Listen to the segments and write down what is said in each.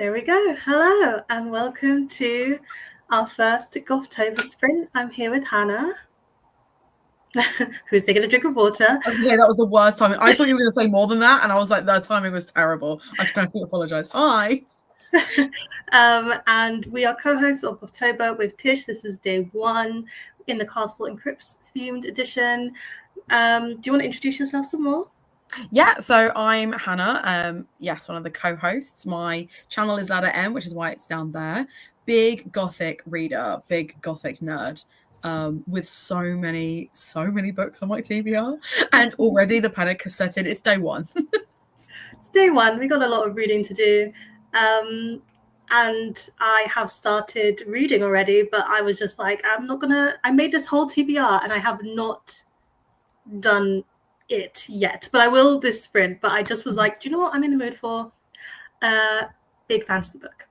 There we go. Hello and welcome to our first Gothtober sprint. I'm here with Hannah, who's taking a drink of water. Okay, that was the worst timing. I thought you were going to say more than that, and I was like, that timing was terrible. I can only apologise. Hi. And we are co-hosts of Gothtober with Tish. This is day 1 in the Castle and Crypts themed edition. Do you want to introduce yourself some more? Yeah, so I'm Hannah. Yes, one of the co-hosts. My channel is Ladder M, which is why it's down there. Big Gothic reader, big Gothic nerd. With so many books on my TBR, and already the panic has set in. It's day 1. It's day 1. We got a lot of reading to do, and I have started reading already. But I was just like, I'm not gonna. I made this whole TBR, and I have not done it yet. But I will this sprint. But I just was like, do you know what I'm in the mood for? A big fantasy book.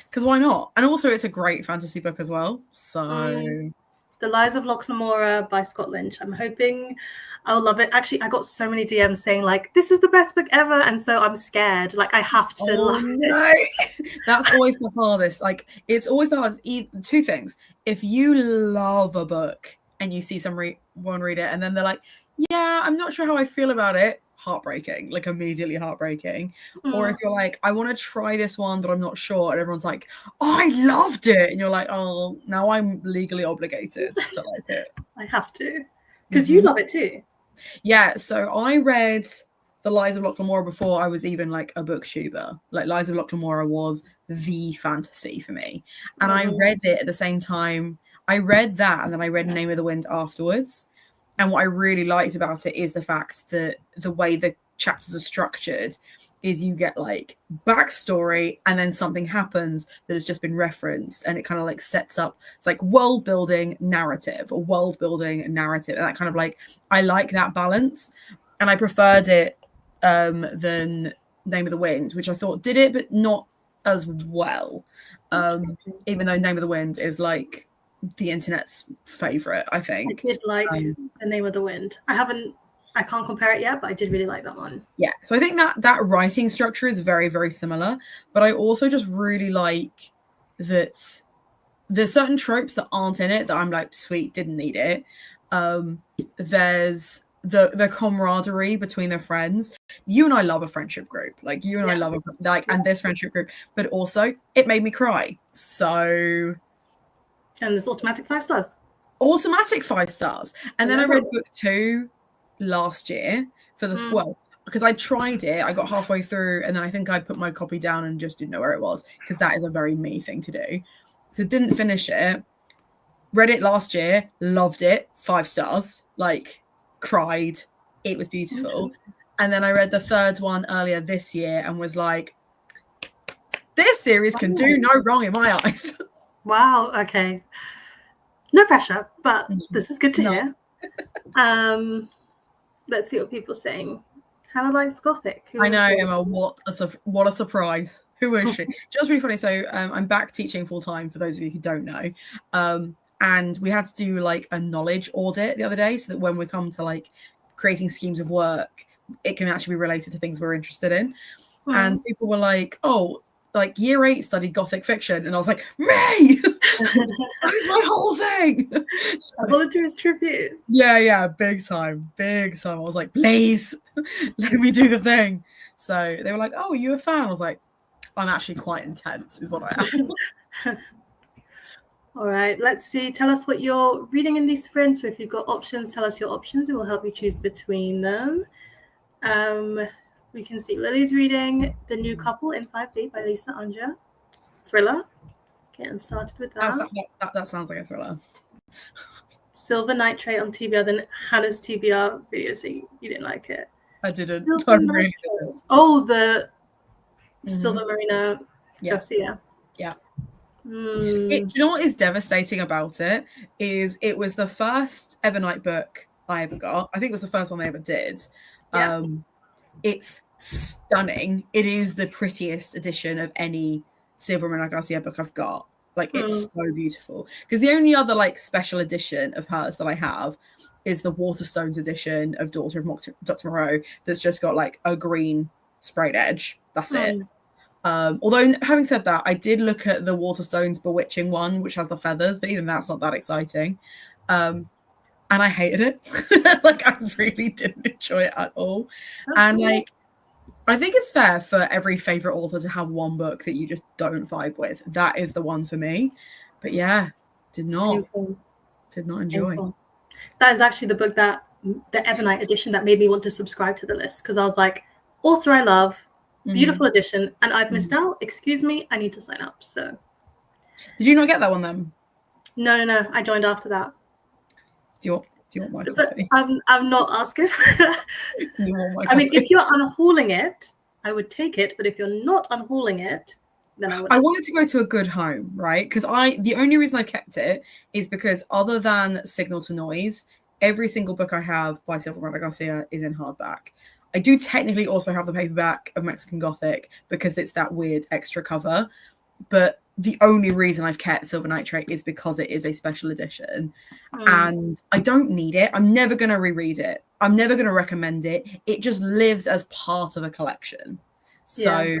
Because why not? And also, it's a great fantasy book as well. So, The Lies of Loch by Scott Lynch. I'm hoping I'll love it. Actually, I got so many DMs saying like, "This is the best book ever," and so I'm scared. Like, I have to love it. That's always the hardest. Like, it's always the hardest. 2 things. If you love a book and you see someone read it, and then they're like, "Yeah, I'm not sure how I feel about it." Heartbreaking, like immediately heartbreaking. Or if you're like, I want to try this one but I'm not sure, and everyone's like, oh, I loved it, and you're like, oh, now I'm legally obligated to like it. I have to, because you love it too. Yeah, so I read The Lies of Loch before I was even like a booktuber. Like, Lies of Loch was the fantasy for me, and I read it at the same time. I read that, and then I read Name of the Wind afterwards. And what I really liked about it is the fact that the way the chapters are structured is you get like backstory, and then something happens that has just been referenced, and it kind of like sets up, it's like world building narrative, and that kind of like, I like that balance, and I preferred it than Name of the Wind, which I thought did it, but not as well. Even though Name of the Wind is like the internet's favorite, I think. I did like The Name of the Wind. I can't compare it yet, but I did really like that one. Yeah, so I think that writing structure is very, very similar, but I also just really like that there's certain tropes that aren't in it that I'm like, sweet, didn't need it. There's the camaraderie between their friends. You and I love a friendship group, like you and I love and this friendship group, but also it made me cry. So, and there's automatic 5 stars. Automatic 5 stars. And then I read book 2 last year for the because I tried it, I got halfway through, and then I think I put my copy down and just didn't know where it was, because that is a very me thing to do. So didn't finish it. Read it last year, loved it, 5 stars, like cried. It was beautiful. And then I read the 3rd one earlier this year and was like, this series can do no wrong in my eyes. Wow, okay. No pressure, but this is good to hear. Let's see what people are saying. Hannah likes Gothic. I know, Emma, what a surprise. Who is she? Just really funny. So I'm back teaching full-time, for those of you who don't know. And we had to do like a knowledge audit the other day, so that when we come to like creating schemes of work, it can actually be related to things we're interested in. And people were like, oh, like year 8 studied Gothic fiction, and I was like, me! That is my whole thing. A volunteer's tribute. Yeah, big time. I was like, please, let me do the thing. So they were like, oh, are you a fan? I was like, I'm actually quite intense, is what I am. All right, let's see. Tell us what you're reading in these sprints. So if you've got options, tell us your options, and we'll help you choose between them. We can see Lily's reading The New Couple in 5B by Lisa Anja. Thriller. Getting started with that. That sounds like a thriller. Silver Nitrate on TBR, then Hannah's TBR video, so you didn't like it. I didn't. I really didn't. Oh, the Silver Marina Garcia. Yeah. Do you know what is devastating about it? Is it was the first Evernight book I ever got. I think it was the first one they ever did. Yeah. It's stunning. It is the prettiest edition of any Silver Marina Garcia book I've got. Like, it's so beautiful. Because the only other like special edition of hers that I have is the Waterstones edition of Daughter of Dr. Moreau, that's just got like a green sprayed edge. That's it. Although having said that, I did look at the Waterstones Bewitching one, which has the feathers, but even that's not that exciting. And I hated it. Like, I really didn't enjoy it at all. And like, I think it's fair for every favorite author to have one book that you just don't vibe with. That is the one for me. But yeah, did not enjoy. That is actually the book that the Evernight edition that made me want to subscribe to the list, because I was like, author I love, beautiful edition, and I've missed out. Excuse me, I need to sign up. So, did you not get that one then? No. I joined after that. Do you want my copy? I'm not asking. You want my copy? I mean, if you're unhauling it, I would take it. But if you're not unhauling it, then I would. I wanted to go to a good home, right? Because the only reason I kept it is because other than Signal to Noise, every single book I have by Silva Moreno Garcia is in hardback. I do technically also have the paperback of Mexican Gothic because it's that weird extra cover. But the only reason I've kept Silver Nitrate is because it is a special edition. And I don't need it. I'm never going to reread it. I'm never going to recommend it. It just lives as part of a collection. So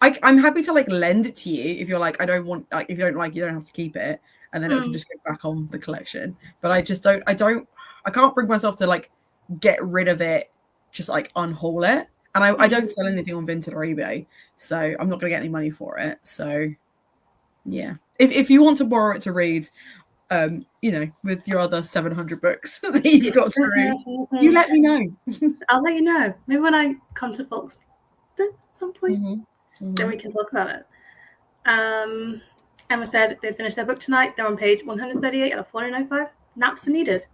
I'm happy to like lend it to you if you're like, I don't want, like, if you don't like, you don't have to keep it. And then it can just go back on the collection. But I just don't, I can't bring myself to like get rid of it, just like unhaul it. And I don't sell anything on Vinted or eBay, so I'm not going to get any money for it. So, yeah. If you want to borrow it to read, with your other 700 books that you've got to read, you let me know. I'll let you know. Maybe when I come to Folkestone at some point, then we can talk about it. Emma said they finished their book tonight. They're on page 138 out of 405. Naps are needed.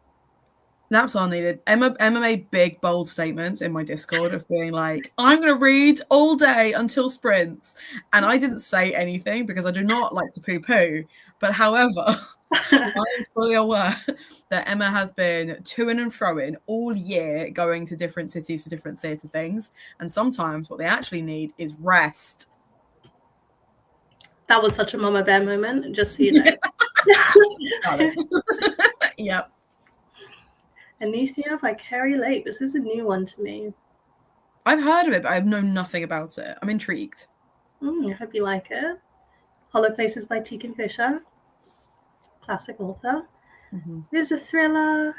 Naps are needed. Emma made big, bold statements in my Discord of being like, I'm going to read all day until sprints. And I didn't say anything because I do not like to poo-poo. But however, I am fully aware that Emma has been to-ing and fro-ing all year, going to different cities for different theatre things. And sometimes what they actually need is rest. That was such a Mama Bear moment, just so you know. Yep. Anathia by Carrie Lake. This is a new one to me. I've heard of it, but I know nothing about it. I'm intrigued. I hope you like it. Hollow Places by Tegan Fisher. Classic author. There's a thriller,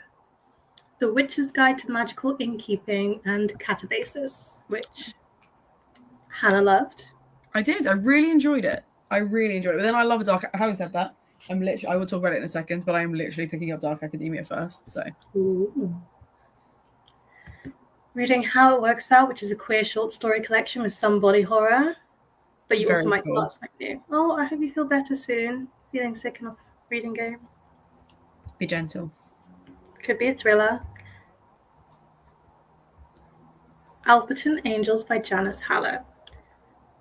The Witch's Guide to Magical Innkeeping, and Catabasis, which Hannah loved. I did. I really enjoyed it. But then I love a dark. Having said that, I will talk about it in a second, but I'm literally picking up Dark Academia first. So, reading How It Works Out, which is a queer short story collection with some body horror, but you also might start something new. Oh, I hope you feel better soon. Feeling sick enough reading game. Be gentle. Could be a thriller. Alberton Angels by Janice Hallett.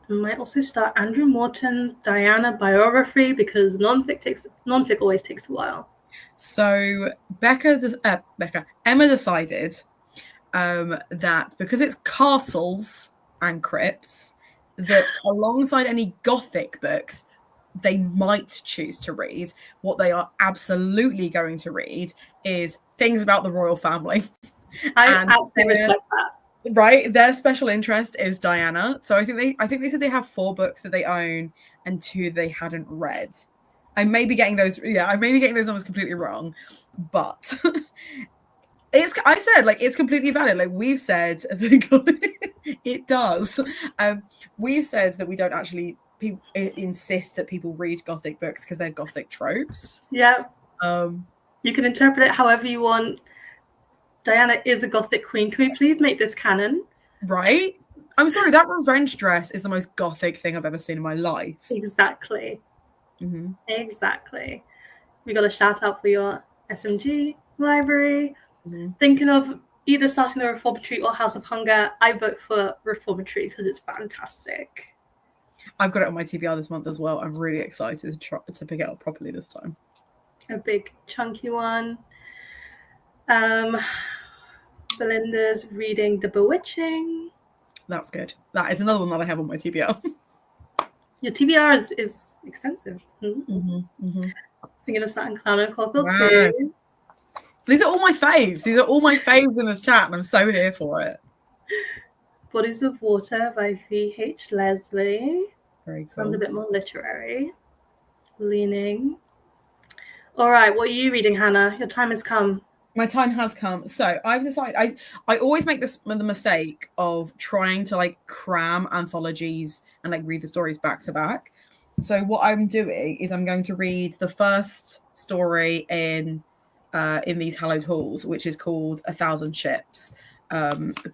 I might also start Andrew Morton's Diana biography because non-fic always takes a while. So Emma decided that because it's castles and crypts, that alongside any Gothic books, they might choose to read. What they are absolutely going to read is things about the royal family. I absolutely respect that. Right, their special interest is Diana. So I think they said they have 4 books that they own and 2 they hadn't read. I may be getting those numbers completely wrong, but it's completely valid. Like we've said, it does. We've said that we don't actually insist that people read Gothic books because they're Gothic tropes. Yeah. You can interpret it however you want. Diana is a Gothic queen. Can we please make this canon? Right? I'm sorry, that revenge dress is the most Gothic thing I've ever seen in my life. Exactly. Exactly. We got a shout out for your SMG library. Thinking of either starting the Reformatory or House of Hunger. I vote for Reformatory because it's fantastic. I've got it on my TBR this month as well. I'm really excited to pick it up properly this time. A big chunky one. Belinda's reading The Bewitching. That's good. That is another one that I have on my TBR. Your TBR is extensive. Thinking of starting Clown and Corporal too. These are all my faves. These are all my faves in this chat, and I'm so here for it. Bodies of Water by V.H. Leslie. Very Sounds cool. a bit more literary. Leaning. All right, what are you reading, Hannah? Your time has come. My time has come. So I've decided I always make the mistake of trying to like cram anthologies and like read the stories back to back. So what I'm doing is I'm going to read the first story in these hallowed halls, which is called A Thousand Ships,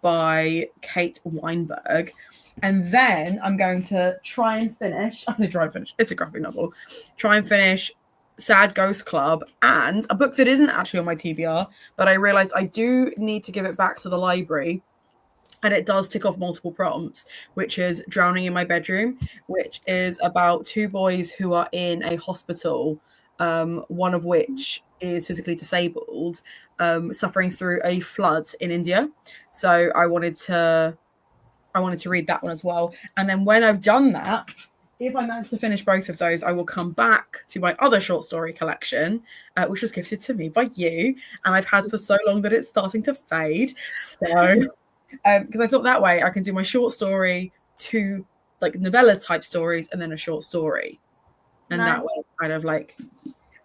by Kate Weinberg. And then I'm going to try and finish. I say try and finish. It's a graphic novel. Try and finish Sad Ghost Club, and a book that isn't actually on my TBR, but I realized I do need to give it back to the library. And it does tick off multiple prompts, which is Drowning in My Bedroom, which is about two boys who are in a hospital, one of which is physically disabled, suffering through a flood in India. So I wanted to read that one as well. And then when I've done that, if I manage to finish both of those, I will come back to my other short story collection, which was gifted to me by you, and I've had for so long that it's starting to fade. So, because I thought that way I can do my short story, two like novella type stories, and then a short story, and Nice. that way kind of like,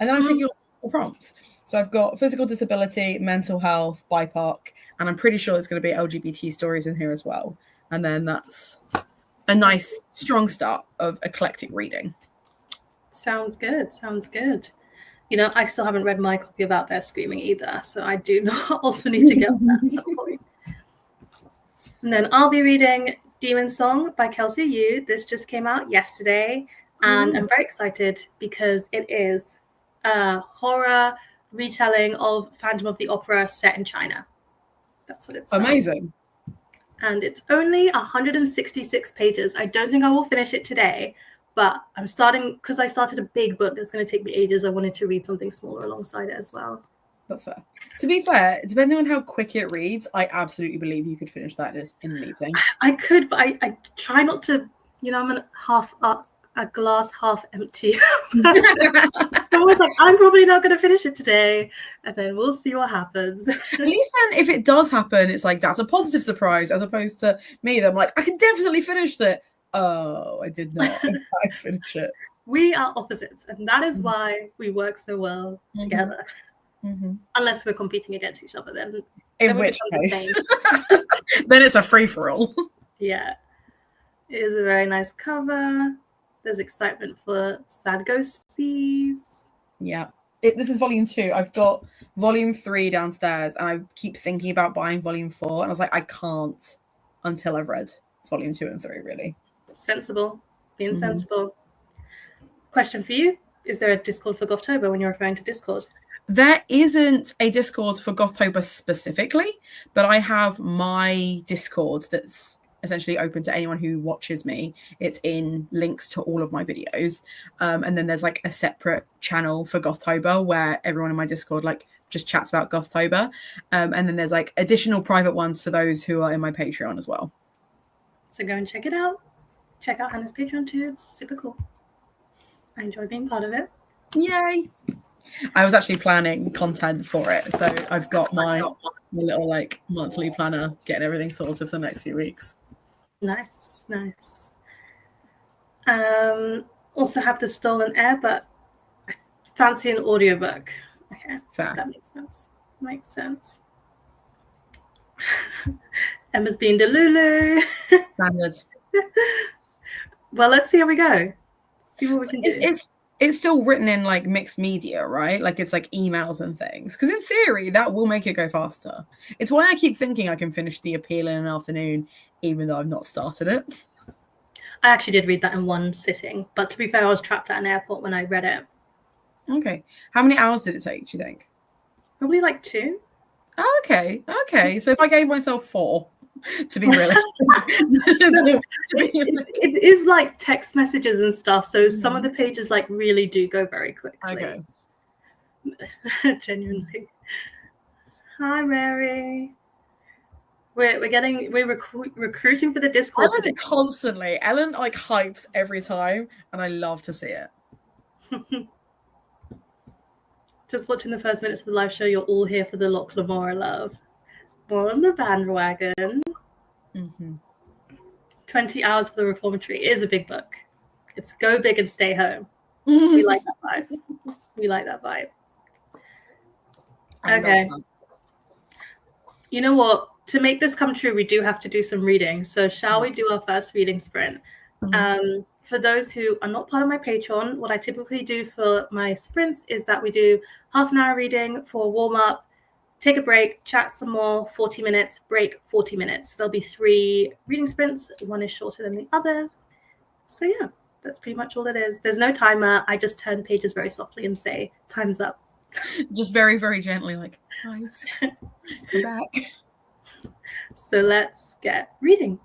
and then I'm taking all prompts. So I've got physical disability, mental health, BIPOC, and I'm pretty sure there's going to be LGBT stories in here as well. And then that's a nice, strong start of eclectic reading. Sounds good. Sounds good. You know, I still haven't read my copy of Out There Screaming either, so I do not also need to get on that at some point. And then I'll be reading Demon Song by Kelsey Yu. This just came out yesterday, and I'm very excited because it is a horror retelling of Phantom of the Opera set in China. That's what it's amazing. And it's only 166 pages. I don't think I will finish it today, but I'm starting because I started a big book that's going to take me ages. I wanted to read something smaller alongside it as well. That's fair. To be fair, depending on how quick it reads, I absolutely believe you could finish that in an evening. I could, but I try not to, you know, I'm a glass half empty. I was like, I'm probably not going to finish it today, and then we'll see what happens. At least then, if it does happen, it's like that's a positive surprise, as opposed to me. That I'm like, I can definitely finish that. Oh, I did not. I finish it. We are opposites, and that is why we work so well together. Unless we're competing against each other, then in which case, then it's a free for all. Yeah, it is a very nice cover. There's excitement for Sad Ghosties. Yeah. This is volume 2. I've got volume 3 downstairs, and I keep thinking about buying volume 4. And I was like, I can't until I've read volume 2 and 3, really. Sensible. Being sensible. Question for you. Is there a Discord for Gothtober when you're referring to Discord? There isn't a Discord for Gothtober specifically, but I have my Discord that's essentially open to anyone who watches me. It's in links to all of my videos. And then there's like a separate channel for Gothtober where everyone in my Discord like just chats about Gothtober. And then there's like additional private ones for those who are in my Patreon as well. So go and check it out. Check out Hannah's Patreon too. It's super cool. I enjoy being part of it. Yay. I was actually planning content for it. So I've got my little like monthly planner, getting everything sorted for the next few weeks. Nice. Also have The Stolen Air, but I fancy an audiobook. Okay. Fair. That makes sense. Emma's being Delulu. Standard. Well, let's see how we go. See what we can do. It's still written in like mixed media, right? Like it's like emails and things. Because in theory, that will make it go faster. It's why I keep thinking I can finish The Appeal in an afternoon, even though I've not started it. I actually did read that in one sitting, but to be fair, I was trapped at an airport when I read it. Okay. How many hours did it take, do you think? Probably like 2. Oh, okay. So if I gave myself 4, to be realistic. It is like text messages and stuff, so some of the pages like really do go very quickly. Okay. Genuinely. Hi, Mary. We're recruiting for the Discord Ellen today. Constantly. Ellen like hypes every time, and I love to see it. Just watching the first minutes of the live show, you're all here for the Loch Lamora love. More on the bandwagon. 20 Hours for the Reformatory is a big book. It's go big and stay home. We like that vibe. We like that vibe. Okay. You know what? To make this come true, we do have to do some reading. So shall we do our first reading sprint? For those who are not part of my Patreon, what I typically do for my sprints is that we do half an hour reading for a warm-up, take a break, chat some more, 40 minutes, break, 40 minutes. There'll be 3 reading sprints. One is shorter than the others. So yeah, that's pretty much all it is. There's no timer. I just turn pages very softly and say, time's up. Just very, very gently, like, guys, come back. So let's get reading.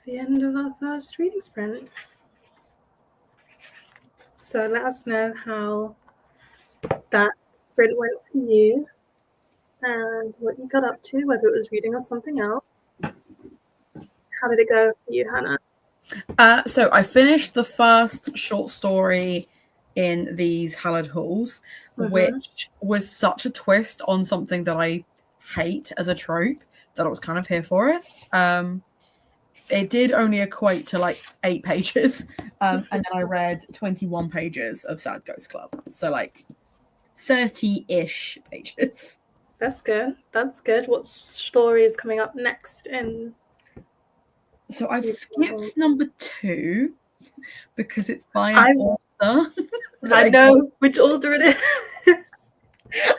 the end of our first reading sprint. So let us know how that sprint went for you and what you got up to, whether it was reading or something else. How did it go for you, Hannah? So I finished the first short story in these Hallowed Halls, which was such a twist on something that I hate as a trope that I was kind of here for it. It did only equate to like 8 pages, and then I read 21 pages of Sad Ghost Club, so like 30-ish pages. That's good. That's good. What story is coming up next in? So I've skipped number 2 because it's by an author. I know which author it is.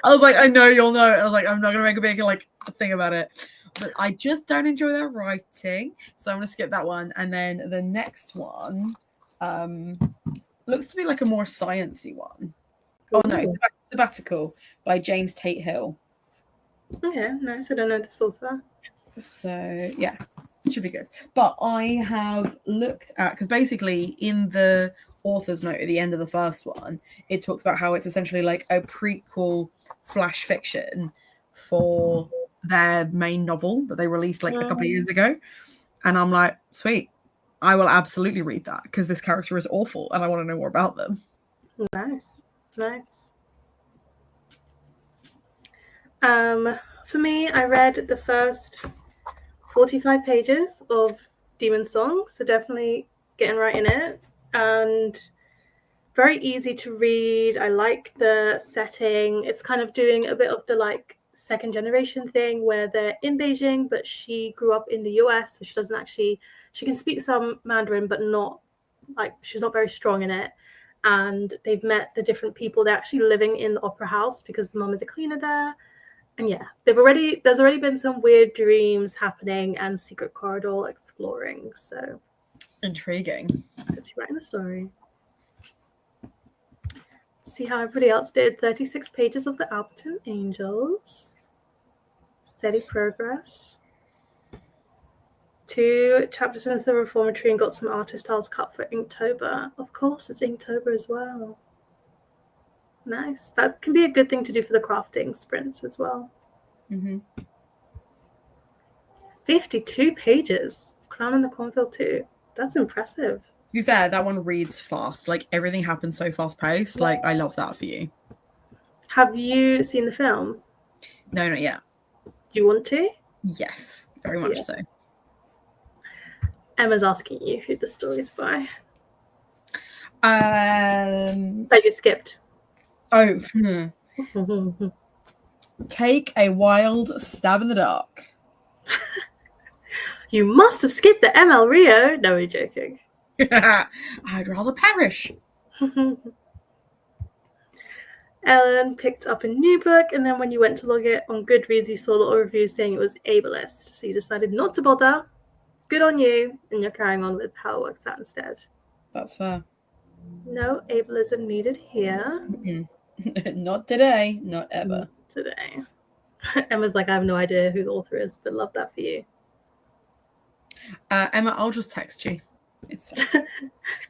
I was like, I know you'll know. I was like, I'm not gonna make a big like thing about it. But I just don't enjoy their writing, so I'm gonna skip that one. And then the next one looks to be like a more sciencey one. Oh no, it's Sabbatical by James Tate Hill. Okay, nice. I don't know this author. So yeah, it should be good. But I have looked at, because basically in the author's note at the end of the first one, it talks about how it's essentially like a prequel flash fiction for their main novel that they released like a couple of years ago. And I'm like, sweet, I will absolutely read that because this character is awful and I want to know more about them. Nice. For me, I read the first 45 pages of Demon Song, so definitely getting right in it, and very easy to read. I like the setting. It's kind of doing a bit of the like second generation thing where they're in Beijing, but she grew up in the US, so she can speak some Mandarin, but not like, she's not very strong in it. And they've met the different people. They're actually living in the opera house because the mom is a cleaner there. And yeah, there's already been some weird dreams happening and secret corridor exploring. So intriguing. Puts you right in the story. See how everybody else did. 36 pages of the Alberton Angels. Steady progress. 2 chapters into the reformatory and got some artist tiles cut for Inktober. Of course, it's Inktober as well. Nice. That can be a good thing to do for the crafting sprints as well. 52 pages. Clown in the Cornfield 2. That's impressive. To be fair, that one reads fast. Like, everything happens so fast paced. Like, I love that for you. Have you seen the film? No, not yet. Do you want to? Yes, very much so. Emma's asking you who the story's by. That you skipped. Oh. Take a Wild Stab in the Dark. You must have skipped the ML Rio. No, we're joking. I'd rather perish. Ellen picked up a new book, and then when you went to log it on Goodreads, you saw a little review saying it was ableist. So you decided not to bother. Good on you. And you're carrying on with how it works out instead. That's fair. No ableism needed here. Not today. Not ever. Not today. Emma's like, I have no idea who the author is, but love that for you. Emma, I'll just text you. It's fine.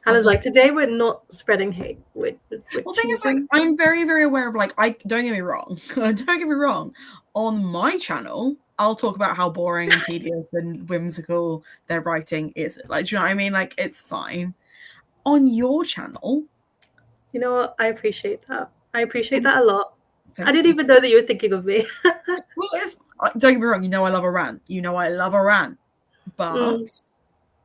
Hannah's like, today we're not spreading hate. Well, the thing is, like, I'm very, very aware of, like, don't get me wrong. Don't get me wrong. On my channel, I'll talk about how boring and tedious and whimsical their writing is. Like, do you know what I mean? Like, it's fine. On your channel, you know what? I appreciate that. I appreciate that a lot. I didn't even know that you were thinking of me. Well, don't get me wrong. You know I love a rant. You know I love a rant. But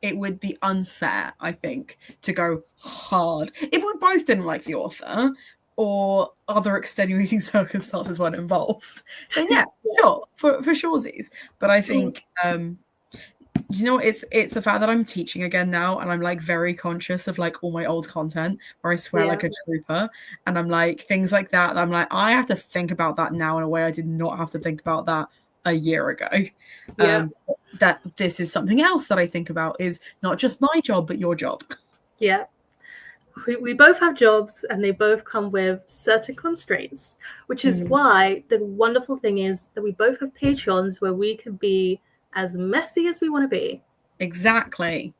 it would be unfair, I think, to go hard. If we both didn't like the author or other extenuating circumstances weren't involved, then yeah, sure, for suresies. But I think, you know, it's the fact that I'm teaching again now, and I'm like very conscious of like all my old content where I swear like a trooper, and I'm like things like that. I'm like, I have to think about that now in a way I did not have to think about that a year ago. That this is something else that I think about is not just my job but your job. Yeah, we both have jobs and they both come with certain constraints, which is why the wonderful thing is that we both have Patreons where we can be as messy as we want to be. Exactly.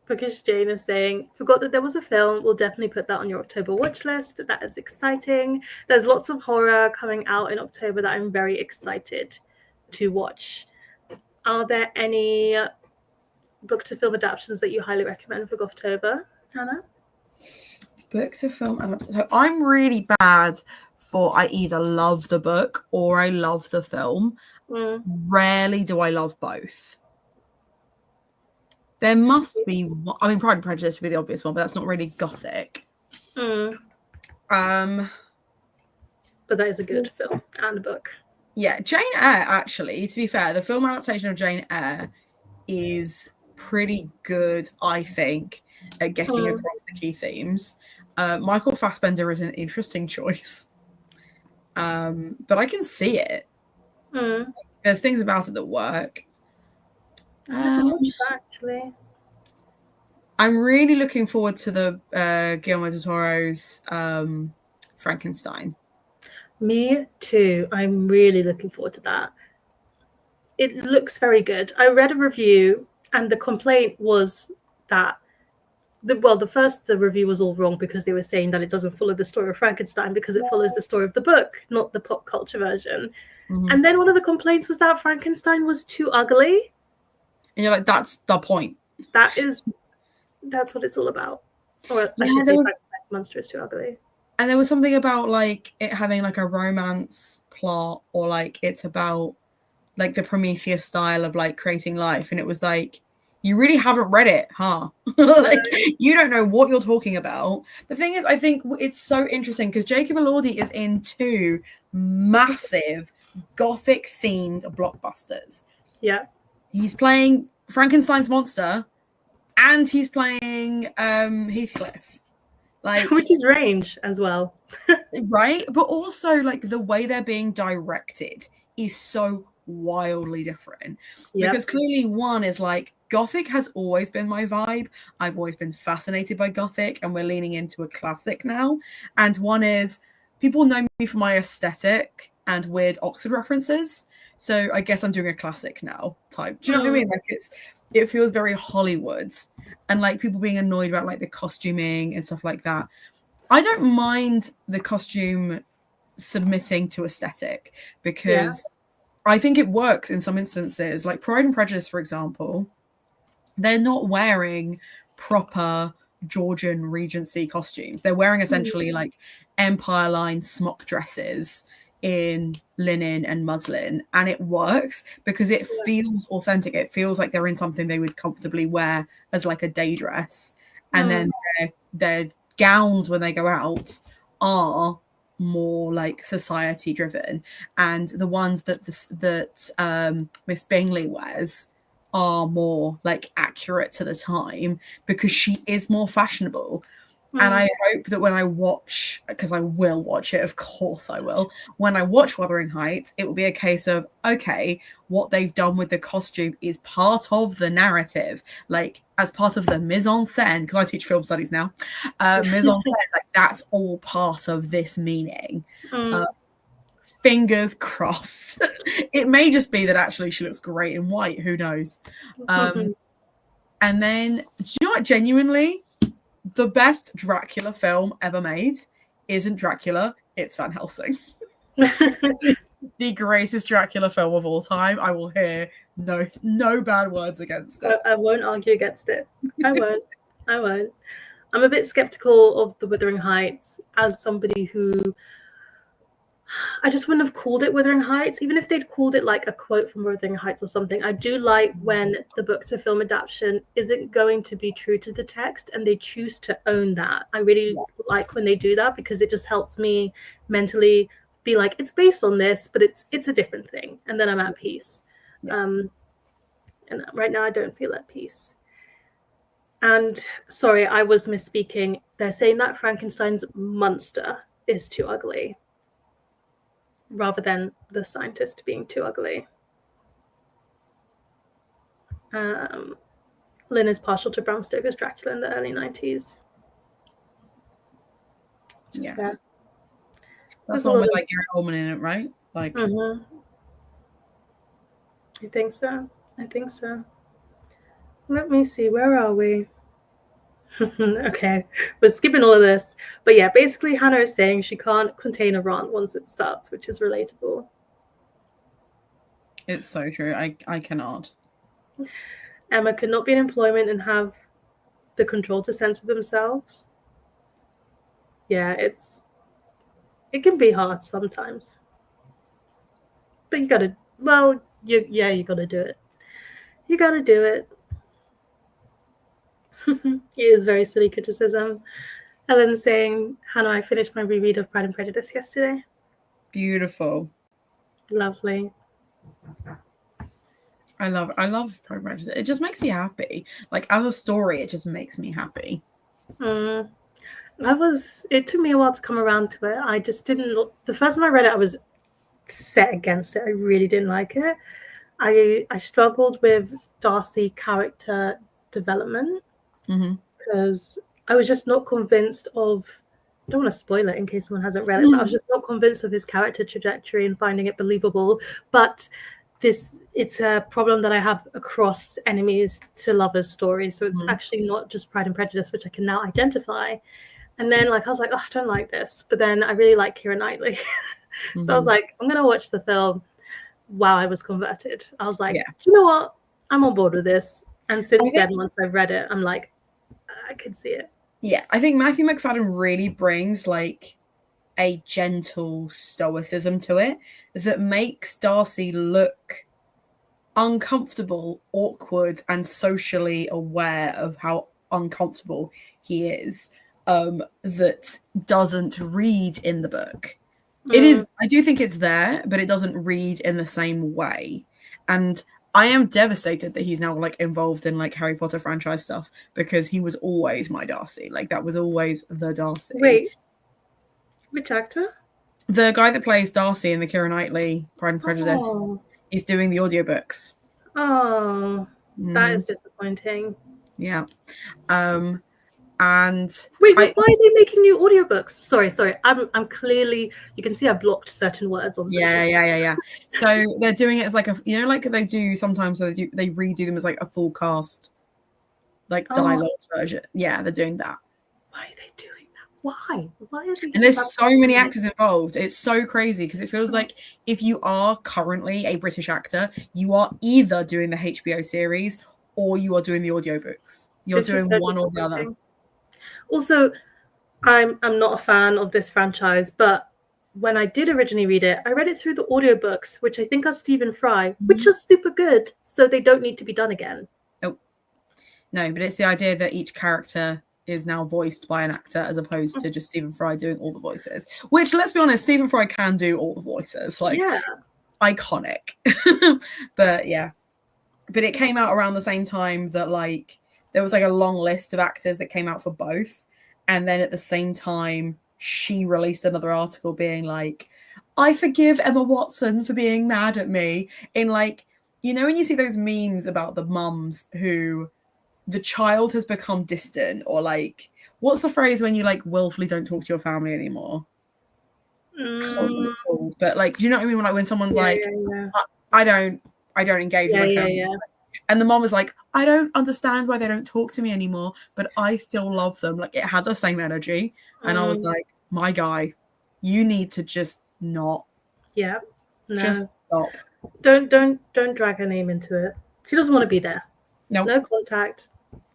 Because Jane is saying, forgot that there was a film. We'll definitely put that on your October watch list. That is exciting. There's lots of horror coming out in October that I'm very excited to watch. Are there any book to film adaptations that you highly recommend for Gothtober, Hannah? Book to film adaptation. So I'm really bad for I either love the book or I love the film. Rarely do I love both. There must be one, I mean, Pride and Prejudice would be the obvious one, but that's not really gothic. But that is a good film and book. Yeah, Jane Eyre, actually, to be fair, the film adaptation of Jane Eyre is pretty good, I think, at getting across the key themes. Michael Fassbender is an interesting choice. But I can see it. There's things about it that work. I haven't watched that, actually. I'm really looking forward to the Guillermo del Toro's Frankenstein. Me too. I'm really looking forward to that. It looks very good. I read a review, and the complaint was that the review was all wrong because they were saying that it doesn't follow the story of Frankenstein because it follows the story of the book, not the pop culture version. And then one of the complaints was that Frankenstein was too ugly. And you're like, that's the point. That's what it's all about. Or I should say, monster is too ugly. And there was something about like it having like a romance plot, or like it's about like the Prometheus style of like creating life, and it was like, you really haven't read it, huh? Like you don't know what you're talking about. The thing is, I think it's so interesting because Jacob Elordi is in 2 massive gothic themed blockbusters. Yeah. He's playing Frankenstein's monster and he's playing Heathcliff. Like, which is range as well. Right? But also like the way they're being directed is so wildly different. Because clearly one is like, Gothic has always been my vibe. I've always been fascinated by Gothic, and we're leaning into a classic now. And one is, people know me for my aesthetic and weird Oxford references. So I guess I'm doing a classic now type. Do you know what I mean? Like it feels very Hollywood, and like people being annoyed about like the costuming and stuff like that. I don't mind the costume submitting to aesthetic because I think it works in some instances. Like Pride and Prejudice, for example, they're not wearing proper Georgian Regency costumes. They're wearing essentially like Empire line smock dresses in linen and muslin, and it works because it feels authentic. It feels like they're in something they would comfortably wear as like a day dress, and then their gowns when they go out are more like society driven, and the ones that Miss Bingley wears are more like accurate to the time because she is more fashionable. And I hope that when I watch, because I will watch it, of course I will, when I watch Wuthering Heights, it will be a case of, okay, what they've done with the costume is part of the narrative, like as part of the mise en scène, because I teach film studies now, mise en scène, like that's all part of this meaning. Fingers crossed. It may just be that actually she looks great in white, who knows. And then, do you know what, genuinely, the best Dracula film ever made isn't Dracula, it's Van Helsing. The greatest Dracula film of all time. I will hear no bad words against it. I won't argue against it. I won't. I'm a bit skeptical of the Wuthering Heights as somebody who, I just wouldn't have called it Wuthering Heights, even if they'd called it like a quote from Wuthering Heights or something. I do like when the book to film adaptation isn't going to be true to the text and they choose to own that. I really like when they do that because it just helps me mentally be like, it's based on this, but it's a different thing. And then I'm at peace. And right now I don't feel at peace. And sorry, I was misspeaking. They're saying that Frankenstein's monster is too ugly, rather than the scientist being too ugly. Lynn is partial to Bram Stoker's Dracula in the early 90s. Which is fair. That's the one with like Gary Oldman in it, right? Like I think so. I think so. Let me see. Where are we? Okay, we're skipping all of this. But yeah, basically, Hannah is saying she can't contain a rant once it starts, which is relatable. It's so true. I cannot. Emma could not be in employment and have the control to censor themselves. Yeah, it can be hard sometimes. But you gotta, well, you gotta do it. You gotta do it. It is very silly criticism. Ellen saying, Hannah, I finished my reread of Pride and Prejudice yesterday. Beautiful. Lovely. I love Pride and Prejudice. It just makes me happy. Like as a story, it just makes me happy. It took me a while to come around to it. I just didn't, the first time I read it, I was set against it. I really didn't like it. I struggled with Darcy character development because I was just not convinced of, I don't want to spoil it in case someone hasn't read it, but I was just not convinced of his character trajectory and finding it believable. But it's a problem that I have across enemies to lovers stories. So it's actually not just Pride and Prejudice, which I can now identify. And then I was like, oh, I don't like this. But then I really like Keira Knightley. So I was like, I'm going to watch the film. Wow, I was converted. I was like, you know what? I'm on board with this. And since then, once I've read it, I'm like, I can see it. Yeah, I think Matthew McFadden really brings like a gentle stoicism to it that makes Darcy look uncomfortable, awkward, and socially aware of how uncomfortable he is. That doesn't read in the book. It is, I do think it's there, but it doesn't read in the same way. And I am devastated that he's now like involved in like Harry Potter franchise stuff because he was always my Darcy. Like that was always the Darcy. Wait, which actor? The guy that plays Darcy in the Keira Knightley Pride and Prejudice is doing the audiobooks. Oh, that is disappointing. Yeah. And wait, why are they making new audiobooks? Sorry. I'm clearly, you can see I blocked certain words on social. Yeah. So they're doing it as like a, you know, like they do sometimes, so they redo them as like a full cast, like dialogue version. Yeah, they're doing that. Why are they doing that? Why are they? And there's so many actors involved. It's so crazy because it feels like if you are currently a British actor, you are either doing the HBO series or you are doing the audiobooks. You're doing one or the other. Also, I'm not a fan of this franchise, but when I did originally read it, I read it through the audiobooks, which I think are Stephen Fry, which are super good, so they don't need to be done again. Oh. No, but it's the idea that each character is now voiced by an actor as opposed to just Stephen Fry doing all the voices. Which, let's be honest, Stephen Fry can do all the voices. Like, iconic. But yeah. But it came out around the same time that like there was like a long list of actors that came out for both. And then at the same time, she released another article being like, I forgive Emma Watson for being mad at me. In like, you know, when you see those memes about the mums who the child has become distant, or like, what's the phrase when you like willfully don't talk to your family anymore? I can't remember what it's called, but like, do you know what I mean? Like when someone's I don't engage with my family. And the mom was like, I don't understand why they don't talk to me anymore, but I still love them. Like it had the same energy. And I was like, my guy, you need to just not. Yeah. No. Just stop. Don't drag her name into it. She doesn't want to be there. Nope. No contact.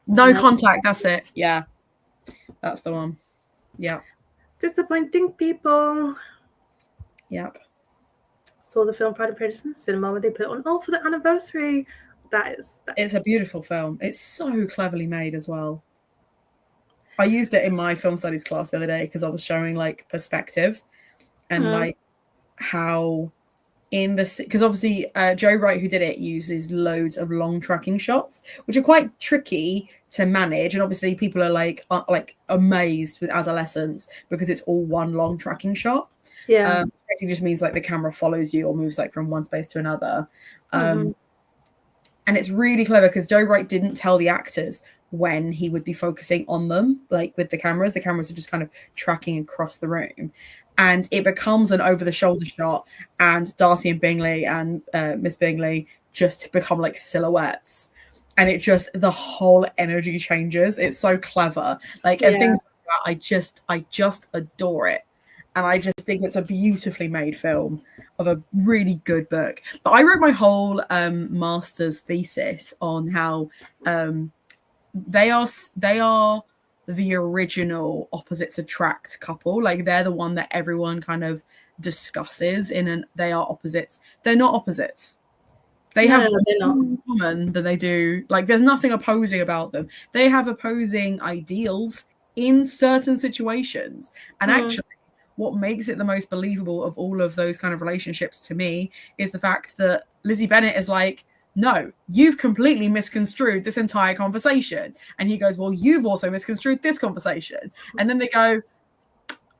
No contact. That's it. Yeah. That's the one. Yeah. Disappointing people. Yep. Saw the film Pride and Prejudice in the cinema where they put it on for the anniversary. It's a beautiful film. It's so cleverly made as well. I used it in my film studies class the other day because I was showing like perspective and like how in the, because obviously Joe Wright, who did it, uses loads of long tracking shots, which are quite tricky to manage. And obviously people are like amazed with adolescence because it's all one long tracking shot. Yeah. It just means like the camera follows you or moves like from one space to another. And it's really clever because Joe Wright didn't tell the actors when he would be focusing on them, like with the cameras. The cameras are just kind of tracking across the room. and it becomes an over-the-shoulder shot, and Darcy and Bingley and Miss Bingley just become like silhouettes, and it just, the whole energy changes. It's so clever, like, and things like that. I just adore it, and I just think it's a beautifully made film of a really good book. But I wrote my whole master's thesis on how they are the original opposites attract couple. Like, they're the one that everyone kind of discusses they are opposites. They're not opposites. They have more in common than they do. Like, there's nothing opposing about them. They have opposing ideals in certain situations. And actually, what makes it the most believable of all of those kind of relationships to me is the fact that Lizzie Bennet is like, no, you've completely misconstrued this entire conversation. And he goes, well, you've also misconstrued this conversation. And then they go,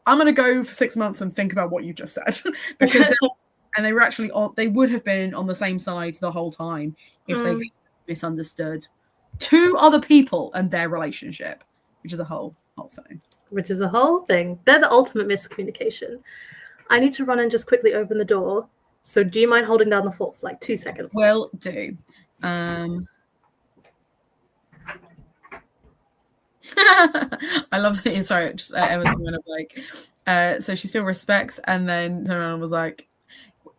I'm going to go for 6 months and think about what you just said. Because and they were actually they would have been on the same side the whole time if they misunderstood two other people and their relationship, which is a whole thing. They're the ultimate miscommunication. I need to run and just quickly open the door. So do you mind holding down the fort for like 2 seconds? Will do. I love that. Sorry, just Emma's kind of like, so she still respects, and then turned around and was like,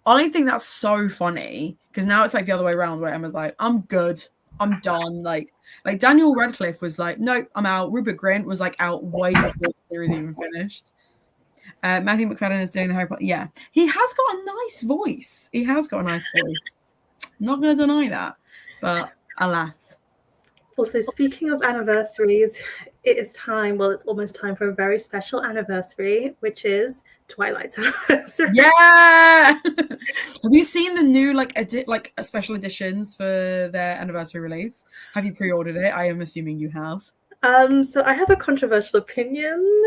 I think that's so funny because now it's like the other way around where Emma's like, I'm good, I'm done. Like Daniel Radcliffe was like, nope, I'm out. Rupert Grint was like out way before the series even finished. Matthew McFadden is doing the Harry Potter. Yeah, he has got a nice voice. Not going to deny that, but alas. Also, speaking of anniversaries, it is time. Well, it's almost time for a very special anniversary, which is Twilight's anniversary. Yeah. Have you seen the new special editions for their anniversary release? Have you pre-ordered it? I am assuming you have. So I have a controversial opinion.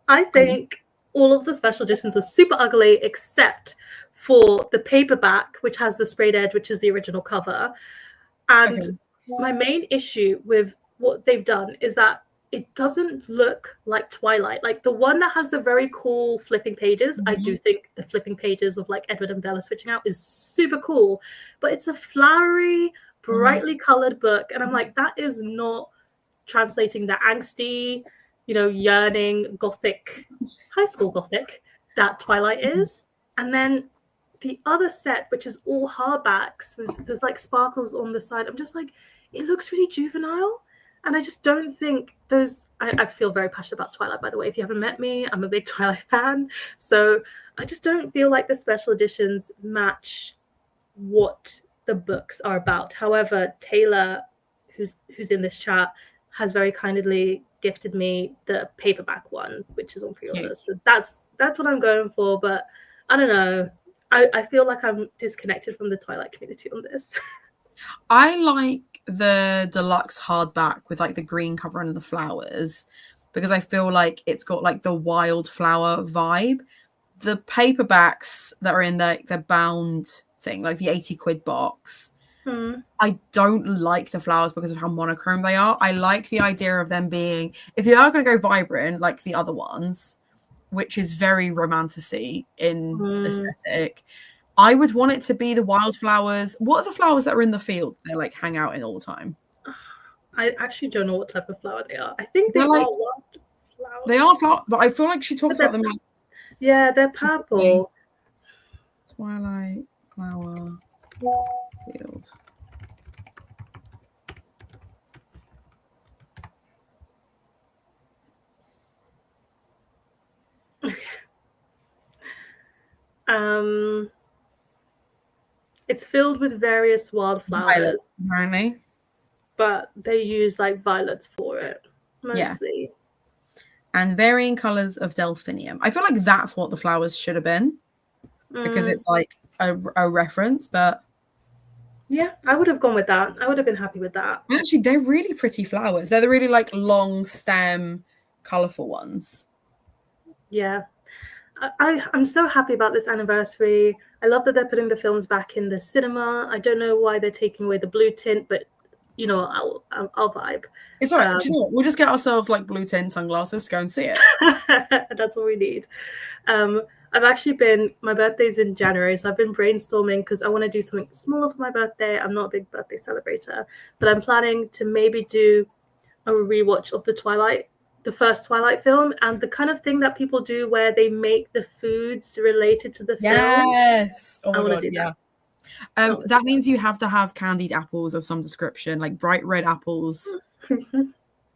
I think all of the special editions are super ugly, except for the paperback, which has the sprayed edge, which is the original cover. And my main issue with what they've done is that it doesn't look like Twilight. Like the one that has the very cool flipping pages, I do think the flipping pages of like Edward and Bella switching out is super cool, but it's a flowery, brightly colored book. And I'm like, that is not translating the angsty, yearning gothic, high school gothic that Twilight is. And then the other set, which is all hardbacks with there's like sparkles on the side, I'm just like, it looks really juvenile. And I just don't think those, I feel very passionate about Twilight, by the way. If you haven't met me, I'm a big Twilight fan. So I just don't feel like the special editions match what the books are about. However, Taylor, who's in this chat, has very kindly gifted me the paperback one, which is on pre-order. So that's what I'm going for. But I don't know. I feel like I'm disconnected from the Twilight community on this. I like the deluxe hardback with like the green cover and the flowers because I feel like it's got like the wildflower vibe. The paperbacks that are in the bound thing, like the 80 quid box, I don't like the flowers because of how monochrome they are. I like the idea of them being, if you are going to go vibrant like the other ones, which is very romantic-y in aesthetic, I would want it to be the wildflowers. What are the flowers that are in the field they like hang out in all the time? I actually don't know what type of flower they are. I think they're like wildflowers. They are flowers, but I feel like she talks about them. Yeah, they're purple. Twilight flower field. It's filled with various wildflowers. Violets, apparently. But they use like violets for it, mostly. Yeah. And varying colors of delphinium. I feel like that's what the flowers should have been. Because it's like a reference, but yeah, I would have gone with that. I would have been happy with that. Actually, they're really pretty flowers. They're the really like long stem, colorful ones. Yeah. I'm so happy about this anniversary. I love that they're putting the films back in the cinema. I don't know why they're taking away the blue tint, but you know, I'll vibe. It's all right. Do you know what? We'll just get ourselves like blue tint sunglasses to go and see it. That's what we need. I've actually my birthday's in January, so I've been brainstorming because I want to do something smaller for my birthday. I'm not a big birthday celebrator, but I'm planning to maybe do a rewatch of the first Twilight film, and the kind of thing that people do where they make the foods related to the film. Yes. Oh I my want to God. do Yeah. that. That means you have to have candied apples of some description, like bright red apples.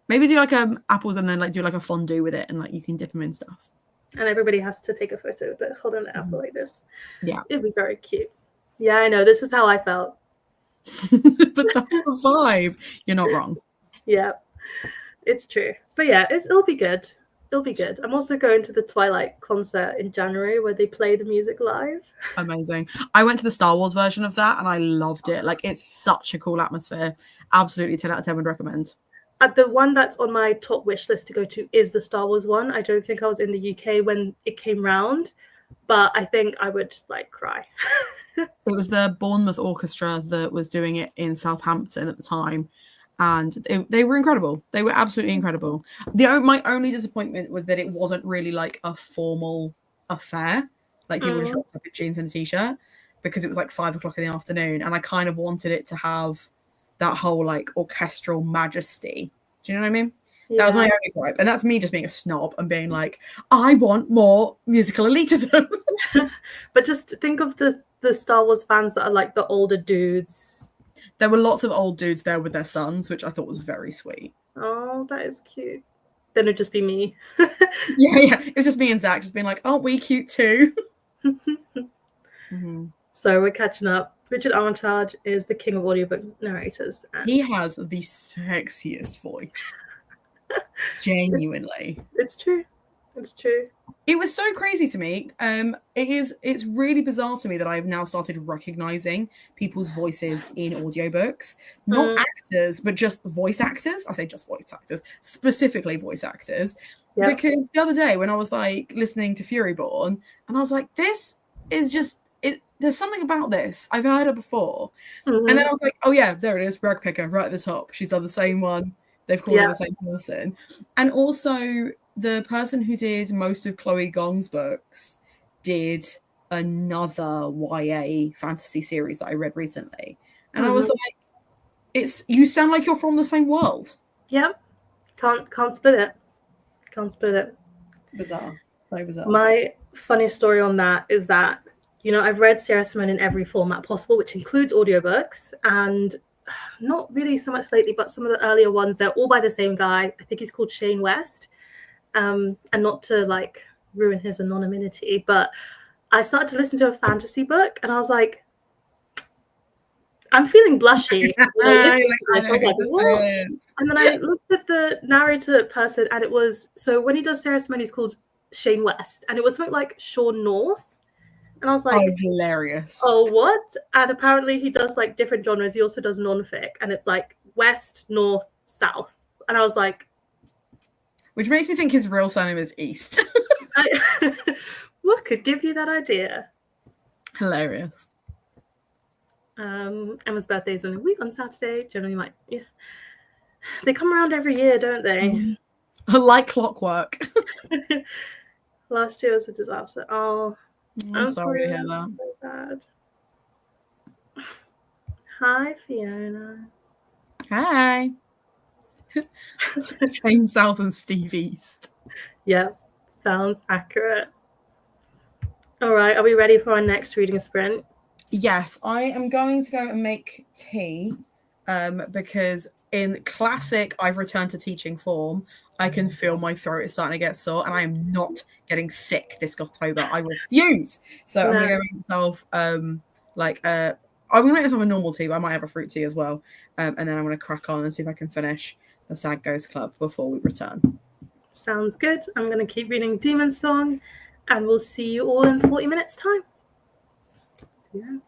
Maybe do like apples and then like do like a fondue with it, and like you can dip them in stuff. And everybody has to take a photo of it holding the apple like this. Yeah. It'd be very cute. Yeah, I know. This is how I felt. But that's the vibe. You're not wrong. Yeah, it's true. But yeah, it'll be good. It'll be good. I'm also going to the Twilight concert in January where they play the music live. Amazing. I went to the Star Wars version of that and I loved it. Like, it's such a cool atmosphere. Absolutely 10 out of 10 would recommend. The one that's on my top wish list to go to is the Star Wars one. I don't think I was in the UK when it came round, but I think I would like cry. It was the Bournemouth Orchestra that was doing it in Southampton at the time, and they were incredible. They were absolutely incredible. My only disappointment was that it wasn't really like a formal affair. Like, people just rocked up in jeans and a t-shirt, because it was like 5 o'clock in the afternoon, and I kind of wanted it to have that whole like orchestral majesty. Do you know what I mean? Yeah. That was my only gripe, and that's me just being a snob and being like, I want more musical elitism. But just think of the Star Wars fans that are like the older dudes. There were lots of old dudes there with their sons, which I thought was very sweet. Oh, that is cute. Then it'd just be me. Yeah. It was just me and Zach just being like, aren't we cute too? Mm-hmm. So we're catching up. Richard Armitage is the king of audiobook narrators. He has the sexiest voice. Genuinely. It's true. It's true. It was so crazy to me. It's really bizarre to me that I've now started recognizing people's voices in audiobooks. Not actors, but just voice actors. I say just voice actors, specifically voice actors. Yep. Because the other day when I was like listening to Furyborn, and I was like, this is just it. There's something about this. I've heard her before. Mm-hmm. And then I was like, oh yeah, there it is, Rag Picker, right at the top. She's done the same one. They've called her the same person. And also, the person who did most of Chloe Gong's books did another YA fantasy series that I read recently. And I was like, you sound like you're from the same world. Yep. Can't split it. Can't split it. Bizarre. So bizarre. My funny story on that is that, you know, I've read Sarah Simone in every format possible, which includes audiobooks, and not really so much lately, but some of the earlier ones, they're all by the same guy. I think he's called Shane West. And not to like ruin his anonymity, but I started to listen to a fantasy book and I was like, I'm feeling blushy. I was like, what? And then I looked at the narrator person, and it was, so when he does Sarah Simone, he's called Shane West, and it was something like Sean North. And I was like, oh, hilarious. Oh, what? And apparently he does like different genres. He also does non-fic, and it's like West, North, South. And I was like, which makes me think his real surname is East. What could give you that idea? Hilarious. Emma's birthday is in a week on Saturday. Generally, they come around every year, don't they? Like clockwork. Last year was a disaster. Oh, I'm sorry to hear that. So bad. Hi, Fiona. Hi. Shane South and Steve East. Yeah, sounds accurate. All right, are we ready for our next reading sprint? Yes, I am going to go and make tea because in classic I've returned to teaching form, I can feel my throat is starting to get sore, and I am not getting sick this Gothtober. I refuse. So I'm going to go make myself I'm going to make myself a normal tea, but I might have a fruit tea as well. And then I'm going to crack on and see if I can finish the Sad Ghost Club before we return. Sounds good. I'm going to keep reading Demon Song, and we'll see you all in 40 minutes time. See you then.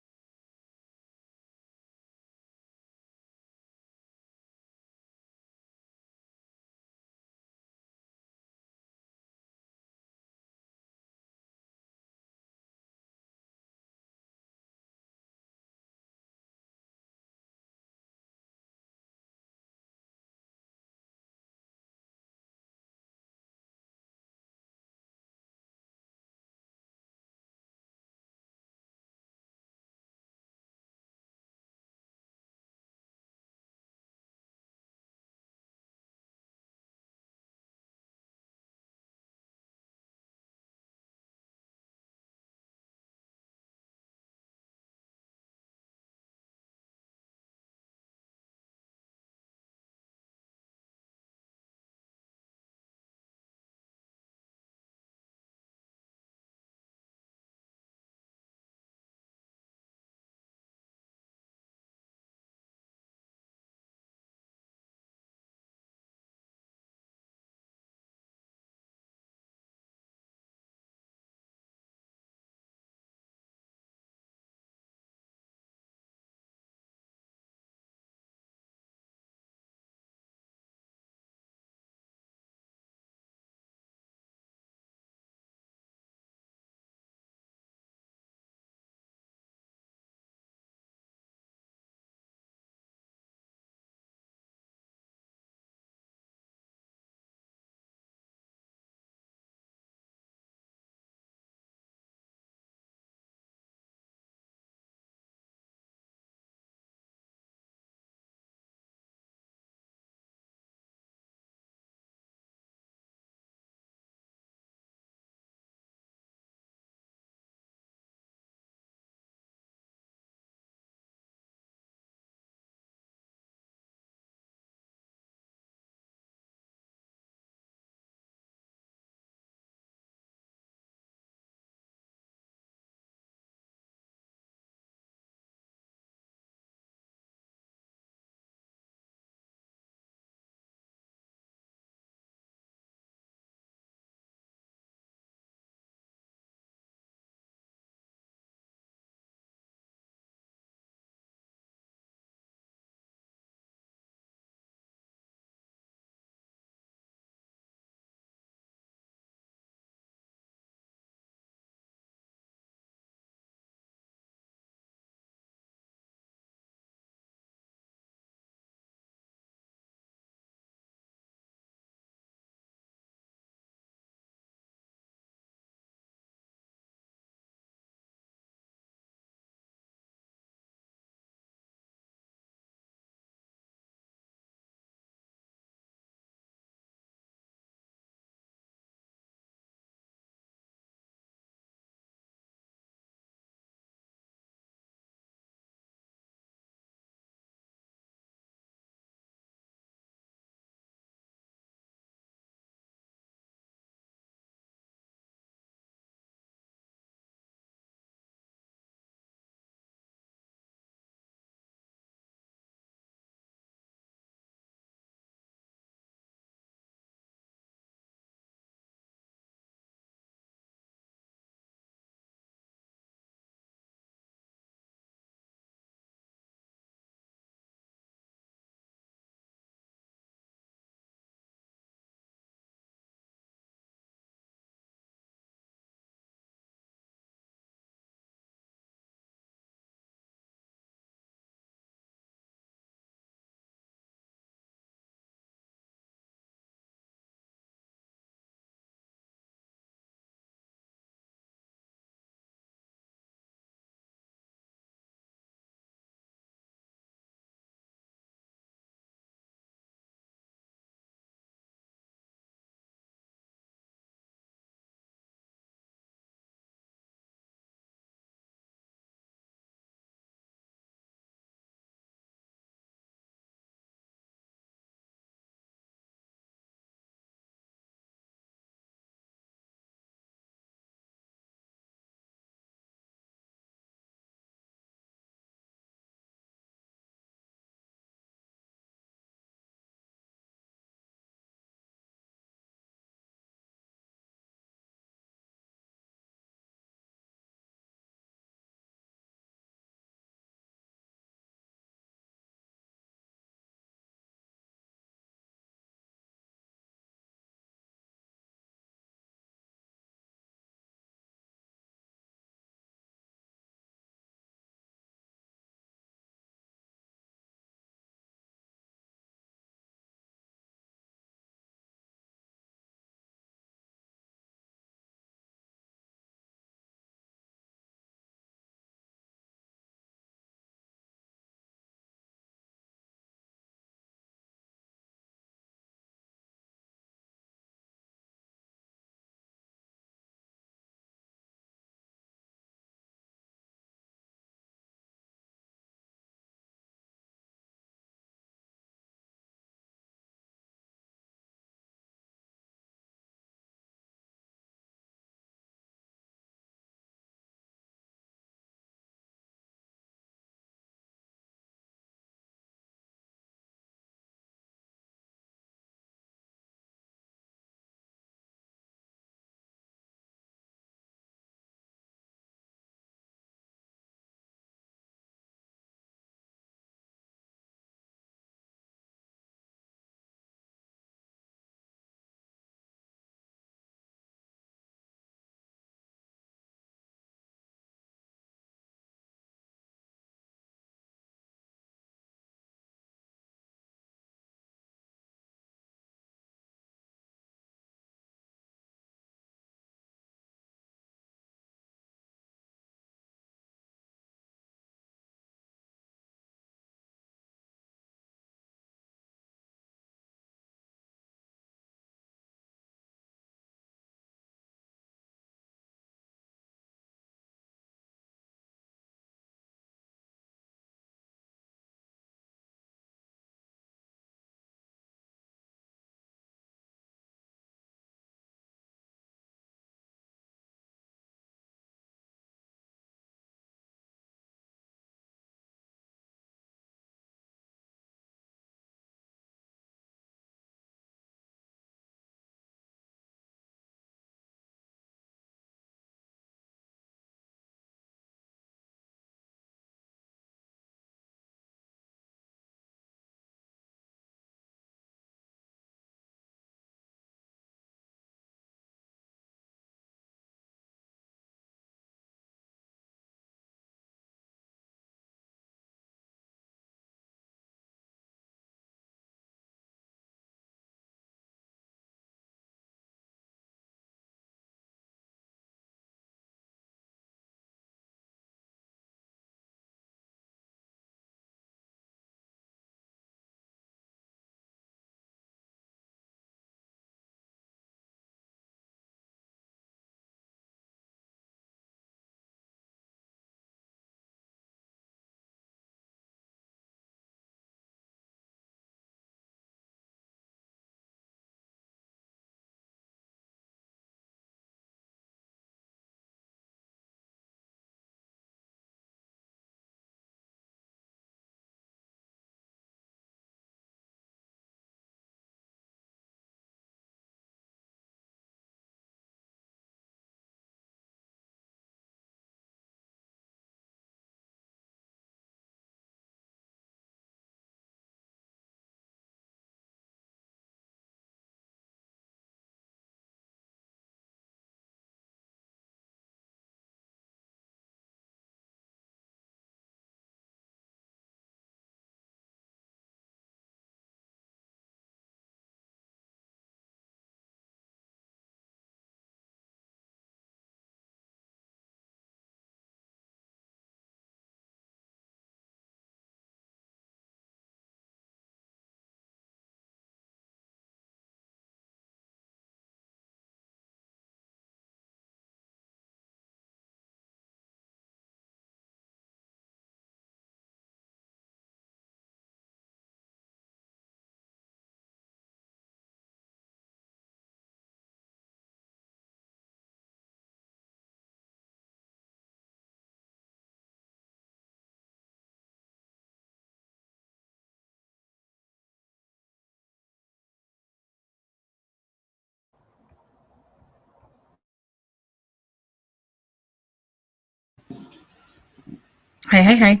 Hey.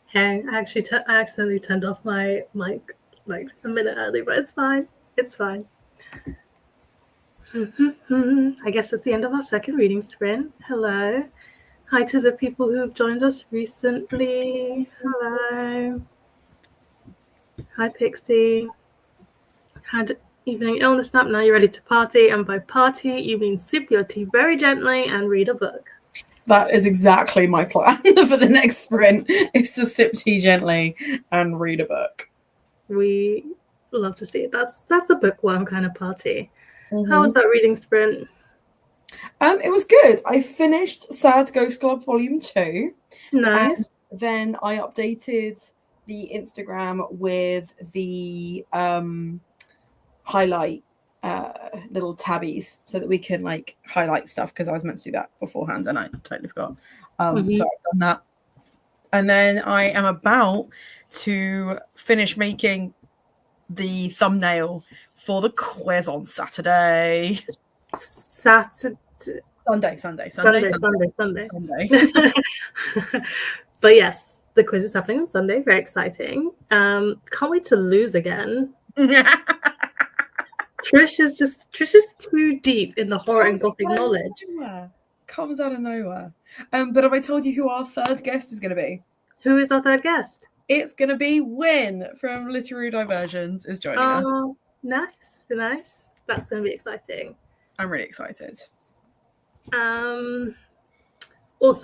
Hey, I accidentally turned off my mic like a minute early, but it's fine. It's fine. I guess it's the end of our second reading sprint. Hello. Hi to the people who have joined us recently. Hello. Hi, Pixie. Had evening illness nap. Now you're ready to party. And by party, you mean sip your tea very gently and read a book. That is exactly my plan for the next sprint, is to sip tea gently and read a book. We love to see it. That's a bookworm kind of party. How was that reading sprint? It was good. I finished Sad Ghost Club Volume 2. Nice. And then I updated the Instagram with the highlight little tabbies so that we can like highlight stuff, because I was meant to do that beforehand and I totally forgot. So I've done that. And then I am about to finish making the thumbnail for the quiz on Saturday. Sunday. But yes, the quiz is happening on Sunday. Very exciting. Can't wait to lose again. Trish is too deep in the horror and gothic knowledge. Comes out of nowhere. But have I told you who our third guest is going to be? Who is our third guest? It's going to be Win from Literary Diversions is joining us. Nice. That's going to be exciting. I'm really excited. Also,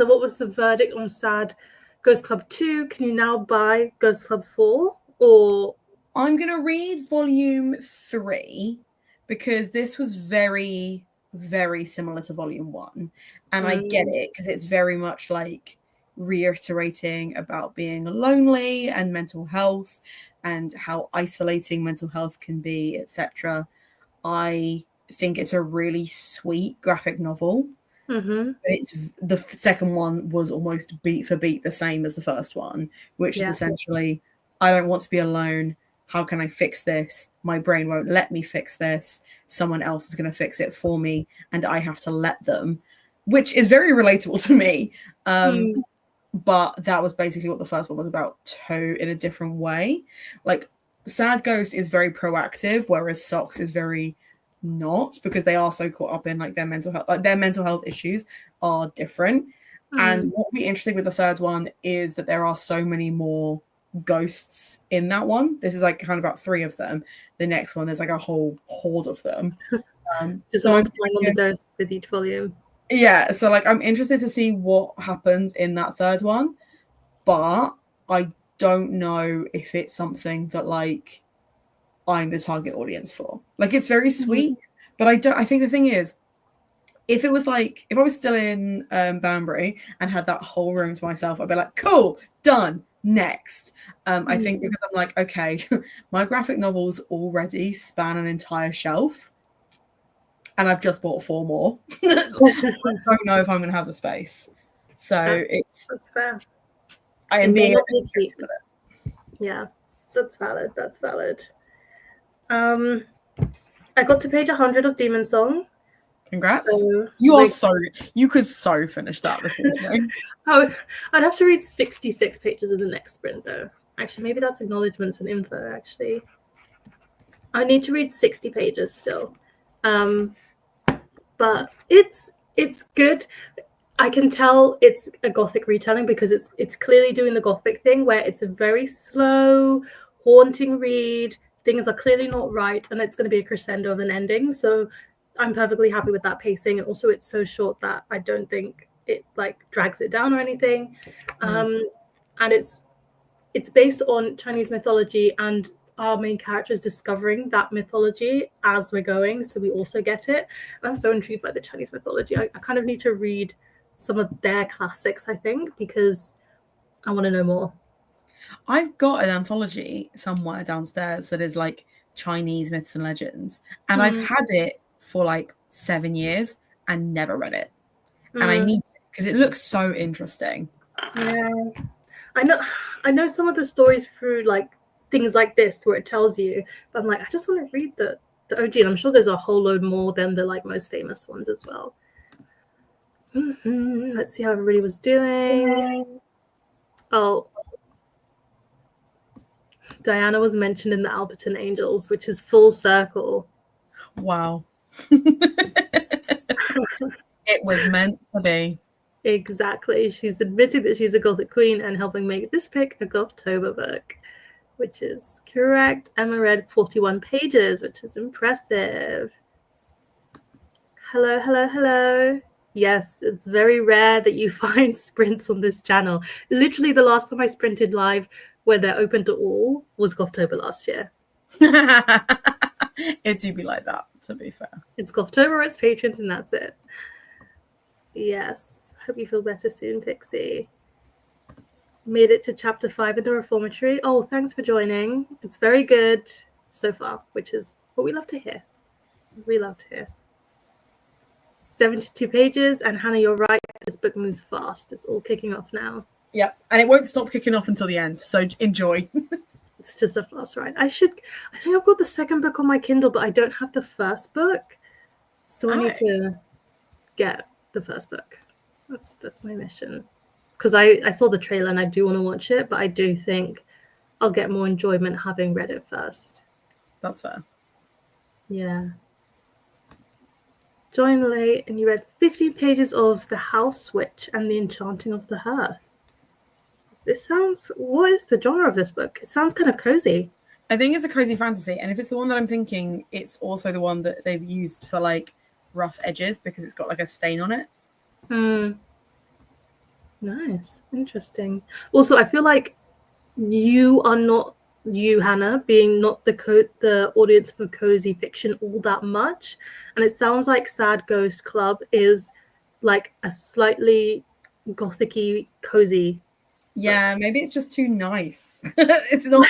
what was the verdict on Sad Ghost Club 2? Can you now buy Ghost Club 4? Or I'm going to read Volume 3 because this was very, very similar to Volume 1. And I get it, because it's very much like reiterating about being lonely and mental health and how isolating mental health can be, etc. I think it's a really sweet graphic novel. But it's the second one was almost beat for beat the same as the first one, which is essentially, I don't want to be alone. How can I fix this? My brain won't let me fix this. Someone else is going to fix it for me, and I have to let them, which is very relatable to me. But that was basically what the first one was about, too, in a different way. Like, Sad Ghost is very proactive, whereas Socks is very not, because they are so caught up in like their mental health. Like, their mental health issues are different. And what will be interesting with the third one is that there are so many more ghosts in that one. This is like kind of about 3 of them. The next one, there's like a whole horde of them. Just multiplying on the ghosts with each volume. Yeah, so like I'm interested to see what happens in that third one, but I don't know if it's something that like I'm the target audience for. Like, it's very sweet, but I think the thing is, if it was like, if I was still in Banbury and had that whole room to myself, I'd be like, cool, done, next. I think because I'm like, okay, my graphic novels already span an entire shelf, and I've just bought 4 more. I don't know if I'm going to have the space. So that's fair. I am being Yeah, that's valid. I got to page 100 of Demon Song. Congrats. So, you could so finish that this evening. I'd have to read 66 pages in the next sprint, though. Actually, maybe that's acknowledgements and info, actually. I need to read 60 pages still. But it's good. I can tell it's a gothic retelling because it's clearly doing the gothic thing where it's a very slow, haunting read. Things are clearly not right, and it's going to be a crescendo of an ending. So I'm perfectly happy with that pacing, and also it's so short that I don't think it like drags it down or anything. And it's based on Chinese mythology, and our main character is discovering that mythology as we're going, so we also get it. And I'm so intrigued by the Chinese mythology. I kind of need to read some of their classics, I think, because I want to know more. I've got an anthology somewhere downstairs that is like Chinese myths and legends, and I've had it for like 7 years and never read it. And I need to, because it looks so interesting. Yeah, I know some of the stories through like things like this where it tells you, but I'm like, I just want to read the OG, and I'm sure there's a whole load more than the like most famous ones as well. Let's see how everybody was doing. Oh, Diana was mentioned in the Alberton Angels, which is full circle. Wow. It was meant to be. Exactly. She's admitted that she's a Gothic queen and helping make this pick a Gothtober book, which is correct. Emma read 41 pages, which is impressive. Hello, hello, hello. Yes, it's very rare that you find sprints on this channel. Literally, the last time I sprinted live where they're open to all was Gothtober last year. It do be like that, to be fair. It's Gothtober, it's patrons, and that's it. Yes. Hope you feel better soon, Pixie. Made it to chapter 5 in the Reformatory. Oh, thanks for joining. It's very good so far, which is what we love to hear. We love to hear. 72 pages, and Hannah, you're right. This book moves fast. It's all kicking off now. Yeah, and it won't stop kicking off until the end, so enjoy. It's just a fast ride. I think I've got the second book on my Kindle, but I don't have the first book. So I need to get the first book. That's my mission. Because I saw the trailer and I do want to watch it, but I do think I'll get more enjoyment having read it first. That's fair. Yeah. Joined late and you read 15 pages of The House Witch and the Enchanting of the Hearth. What is the genre of this book? It sounds kind of cozy. I think it's a cozy fantasy, and if it's the one that I'm thinking, it's also the one that they've used for like rough edges because it's got like a stain on it. Nice. Interesting. Also, I feel like you are not, Hannah, being not the audience for cozy fiction all that much. And it sounds like Sad Ghost Club is like a slightly gothic-y, cozy. Yeah, maybe it's just too nice. It's not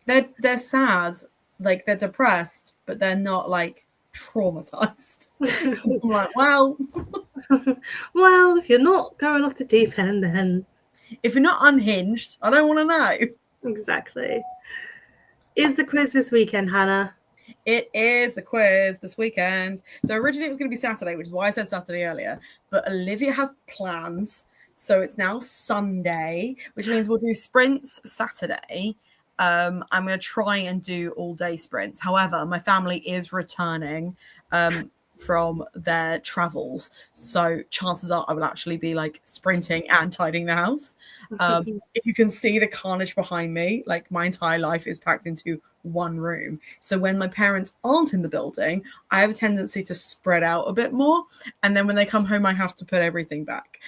like they're sad, like they're depressed, but they're not like traumatized. I'm like, well, if you're not going off the deep end, then if you're not unhinged, I don't want to know. Exactly. Is the quiz this weekend, Hannah? It is the quiz this weekend. So originally it was going to be Saturday, which is why I said Saturday earlier. But Olivia has plans. So it's now Sunday, which means we'll do sprints Saturday. I'm going to try and do all day sprints. However, my family is returning from their travels. So chances are I will actually be like sprinting and tidying the house. If you can see the carnage behind me, like my entire life is packed into one room. So when my parents aren't in the building, I have a tendency to spread out a bit more. And then when they come home, I have to put everything back.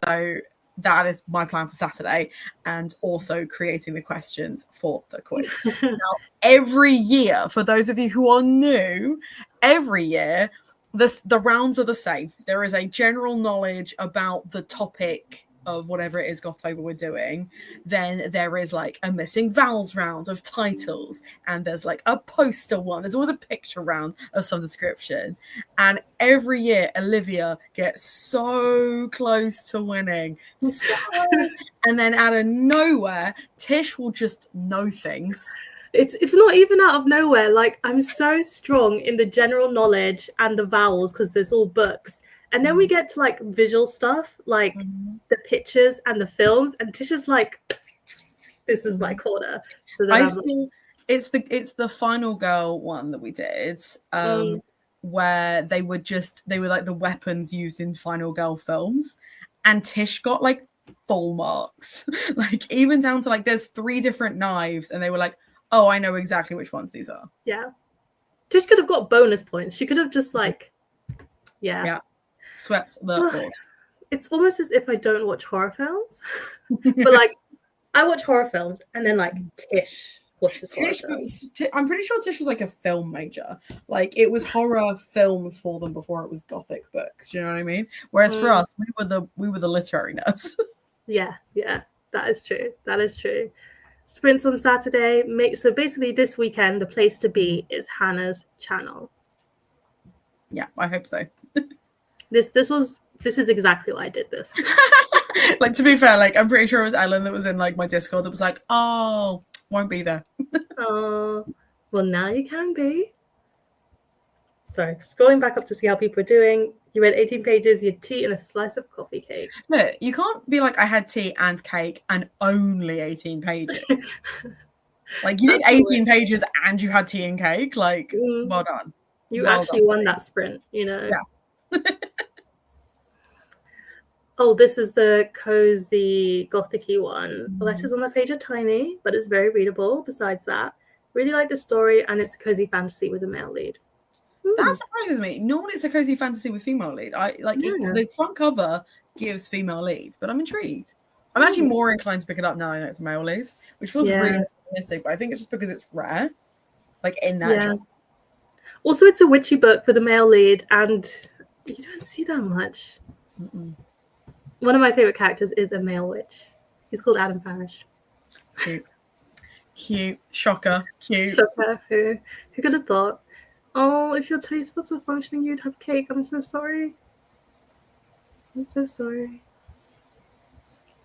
So that is my plan for Saturday, and also creating the questions for the quiz. Now, every year, for those of you who are new, every year, the rounds are the same. There is a general knowledge about the topic of whatever it is Gothtober we're doing. Then there is like a missing vowels round of titles, and there's like a poster one. There's always a picture round of some description. And every year Olivia gets so close to winning. And then out of nowhere, Tish will just know things. It's not even out of nowhere. Like, I'm so strong in the general knowledge and the vowels because there's all books. And then we get to like visual stuff, like the pictures and the films, and Tisha's like, "This is my corner." So then it's the Final Girl one that we did, where they were like the weapons used in Final Girl films, and Tish got like full marks, like even down to like there's 3 different knives, and they were like, "Oh, I know exactly which ones these are." Yeah, Tish could have got bonus points. She could have just like, yeah. Swept the board. It's almost as if I don't watch horror films, but like I watch horror films, and then like Tish watches horror films. I'm pretty sure Tish was like a film major. Like it was horror films for them before it was Gothic books. Do you know what I mean? Whereas for us, we were the literary nerds. Yeah, that is true. That is true. Sprints on Saturday. So basically, this weekend, the place to be is Hannah's channel. Yeah, I hope so. This is exactly why I did this. Like, to be fair, like I'm pretty sure it was Ellen that was in like my Discord that was like, "Oh, won't be there." Oh, well, now you can be. sorry, scrolling back up to see how people are doing. You read 18 pages, you had tea and a slice of coffee cake. Look, you can't be like, I had tea and cake and only 18 pages. Like, you did 18 pages and you had tea and cake. Like, well done. You actually won that sprint, you know. Yeah. Oh, this is the cozy gothic-y one. The letters on the page are tiny, but it's very readable. Besides that, really like the story, and it's a cozy fantasy with a male lead. That surprises me. Normally, it's a cozy fantasy with female lead. The front cover gives female lead, but I'm intrigued. I'm actually more inclined to pick it up now I know it's a male lead, which feels really optimistic, but I think it's just because it's rare, like in that genre. Also, it's a witchy book with a male lead, and you don't see that much. One of my favorite characters is a male witch. He's called Adam Parrish. Cute. Shocker. Cute. Shocker. Who could have thought? Oh, if your taste buds were functioning, you'd have cake. I'm so sorry. I'm so sorry.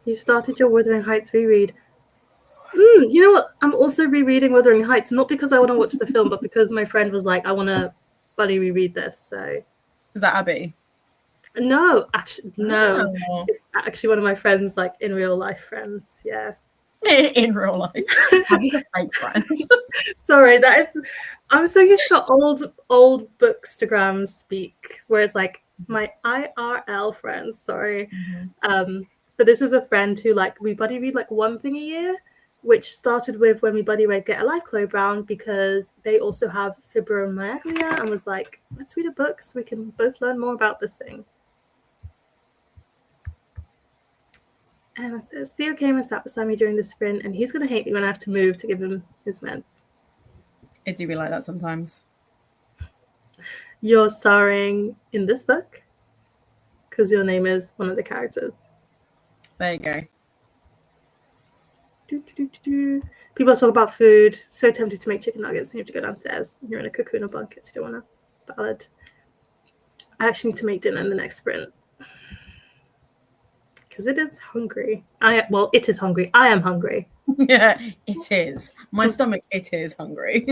You started your Wuthering Heights reread. You know what? I'm also rereading Wuthering Heights, not because I want to watch the film, but because my friend was like, I want to buddy reread this. So, is that Abby? No, actually, no. Oh. It's actually one of my friends, like in real life friends. Yeah. In real life. Abby's a fake friend. Sorry, I'm so used to old bookstagram speak, where it's like my IRL friends. Sorry. But this is a friend who we buddy read like one thing a year, which started with when we buddy read Get a Life, Chloe Brown, because they also have fibromyalgia, and was like, let's read a book so we can both learn more about this thing. And it says, Theo came and sat beside me during the sprint, and he's going to hate me when I have to move to give him his meds. It do be like that sometimes. You're starring in this book because your name is one of the characters. There you go. People talk about food. So tempted to make chicken nuggets, and you have to go downstairs. You're in a cocoon or blanket. You don't want a ballad. I actually need to make dinner in the next sprint. Because it is hungry. It is hungry. I am hungry. Yeah, it is. My stomach, it is hungry.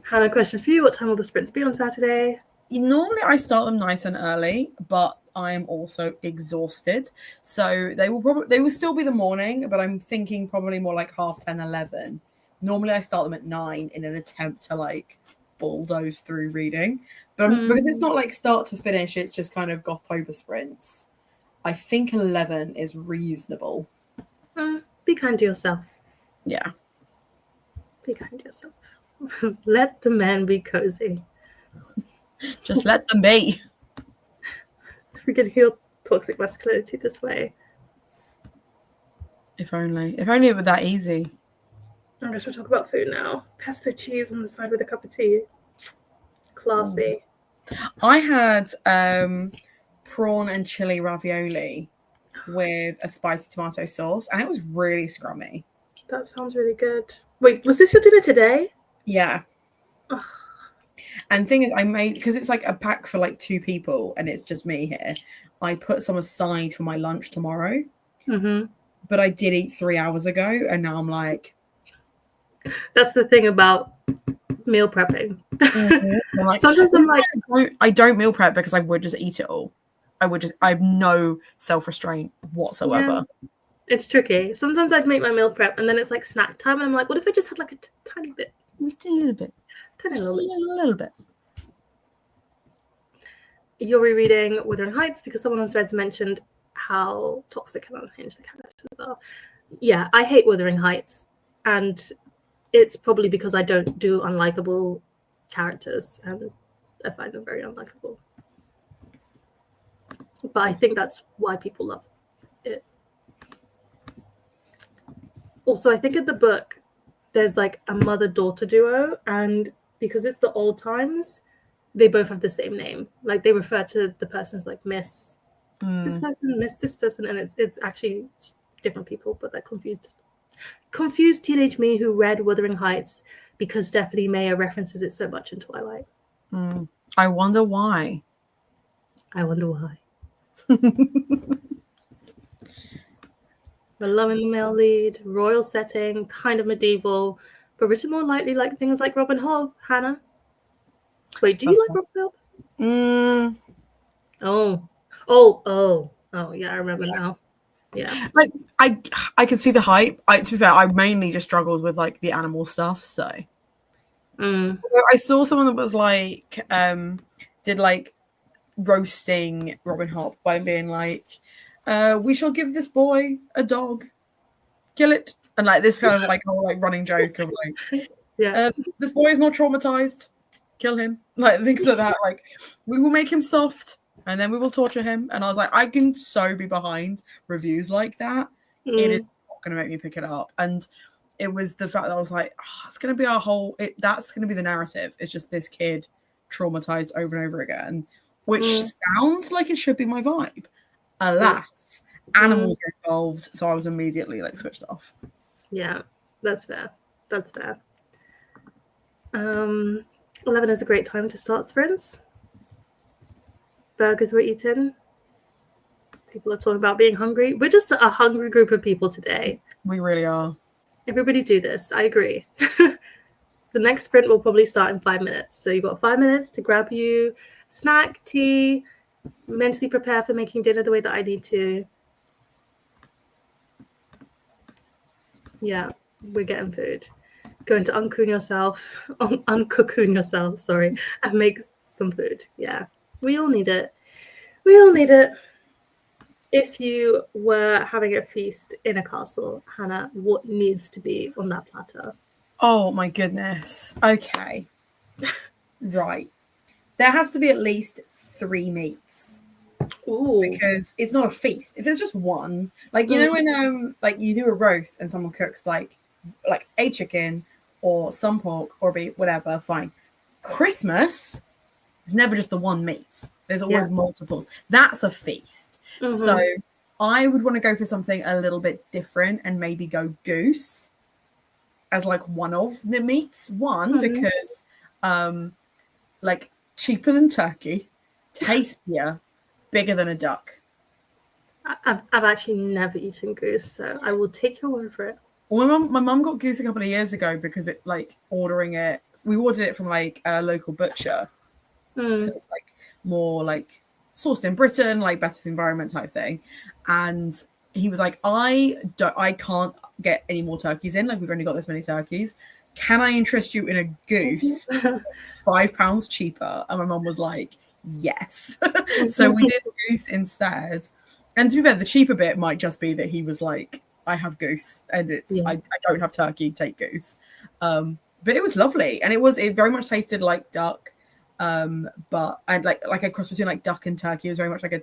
Hannah, question for you. What time will the sprints be on Saturday? Normally I start them nice and early, but I am also exhausted. So they will still be the morning, but I'm thinking probably more like 10:30, 11. Normally I start them at 9 in an attempt to bulldoze through reading. But because it's not start to finish, it's just kind of Gothtober sprints. I think 11 is reasonable. Be kind to yourself. Yeah. Be kind to yourself. Let the man be cozy. Just let them be. We could heal toxic masculinity this way. If only. If only it were that easy. I guess we'll talk about food now. Pesto cheese on the side with a cup of tea. Classy. I had prawn and chili ravioli with a spicy tomato sauce, and it was really scrummy. That sounds really good. Wait, was this your dinner today? Yeah. Ugh. And the thing is, I made, because it's a pack for 2 people and it's just me here, I put some aside for my lunch tomorrow. But I did eat 3 hours ago, and now I'm like, that's the thing about meal prepping. Sometimes I'm like, I don't meal prep because I would just eat it all. I have no self-restraint whatsoever. Yeah, it's tricky. Sometimes I'd make my meal prep and then it's snack time, and I'm like, what if I just had a tiny bit? A little bit. A little bit. You're rereading Wuthering Heights because someone on Threads mentioned how toxic and unhinged the characters are. Yeah, I hate Wuthering Heights, and it's probably because I don't do unlikable characters, and I find them very unlikable. But I think that's why people love it. Also, I think in the book, there's a mother-daughter duo, and because it's the old times, they both have the same name. They refer to the person as Miss this person, Miss this person, and it's actually different people, but they're confused. Confused teenage me who read Wuthering Heights because Stephanie Meyer references it so much in Twilight. I wonder why. We're loving the male lead, royal setting, kind of medieval, but written more lightly, like things like Robin Hobb. Hannah? Wait, do you like Rockfield? Mm. Oh, yeah, I remember now. Yeah. Like I could see the hype. To be fair, I mainly just struggled with like the animal stuff. So I saw someone that was like did like roasting Robin Hobb by being like, we shall give this boy a dog, kill it, and like this kind of like whole like running joke of like, yeah, this boy is not traumatized, kill him, like things like that. Like we will make him soft and then we will torture him. And I was like, I can so be behind reviews like that. It is not going to make me pick it up. And it was the fact that I was like, oh, it's going to be our whole. That's going to be the narrative. It's just this kid traumatized over and over again, which sounds like it should be my vibe. Alas, animals are involved, so I was immediately like switched off. Yeah, that's fair. That's fair. 11 is a great time to start sprints. Burgers were eaten. People are talking about being hungry. We're just a hungry group of people today. We really are. Everybody do this. I agree. The next sprint will probably start in 5 minutes. So you've got 5 minutes to grab you snack, tea, mentally prepare for making dinner the way that I need to. Yeah, we're getting food. Going to uncocoon yourself, sorry, and make some food. Yeah, we all need it. We all need it. If you were having a feast in a castle, Hannah, what needs to be on that platter? Oh my goodness. Okay. Right. There has to be at least 3 meats. Ooh. Because it's not a feast. If there's just one, like you know when like you do a roast and someone cooks like a chicken or some pork or beef, whatever, fine. Christmas is never just the one meat. There's always multiples. That's a feast. So I would want to go for something a little bit different and maybe go goose as like one of the meats. Because like cheaper than turkey, tastier, bigger than a duck. I've actually never eaten goose, so I will take your word for it. Well, my mum got goose a couple of years ago because it like ordering it. We ordered it from like a local butcher, so it's like more like sourced in Britain, like better for the environment type thing. And he was like, I can't get any more turkeys in. Like we've only got this many turkeys. Can I interest you in a goose? £5 cheaper. And my mum was like, yes. So we did goose instead. And to be fair, the cheaper bit might just be that he was like, I have goose and it's I don't have turkey, take goose. But it was lovely. And it very much tasted like duck. But I'd like a cross between like duck and turkey. It was very much like a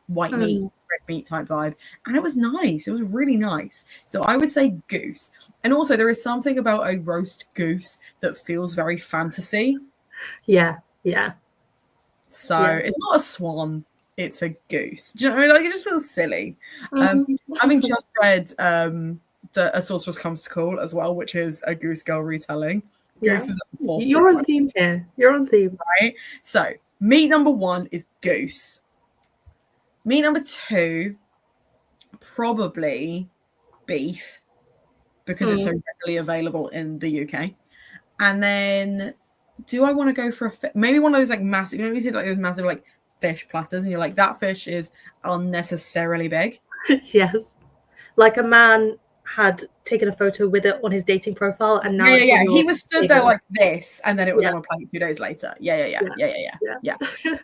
white meat, red meat type vibe. And it was nice. It was really nice. So I would say goose. And also there is something about a roast goose that feels very fantasy. Yeah. So it's not a swan, it's a goose. Do you know what I mean? Like it just feels silly. Having just read A Sorceress Comes to Call as well, which is a Goose Girl retelling. Goose was at the forefront. You're on theme here. You're on theme. Right? So meat number 1 is goose. Meat number 2, probably beef, because it's so readily available in the UK. And then do I want to go for maybe one of those like massive, you see like those massive like fish platters and you're like, that fish is unnecessarily big. Yes. Like a man had taken a photo with it on his dating profile and now he was stood there like this and then it was on a plate a few days later. Yeah.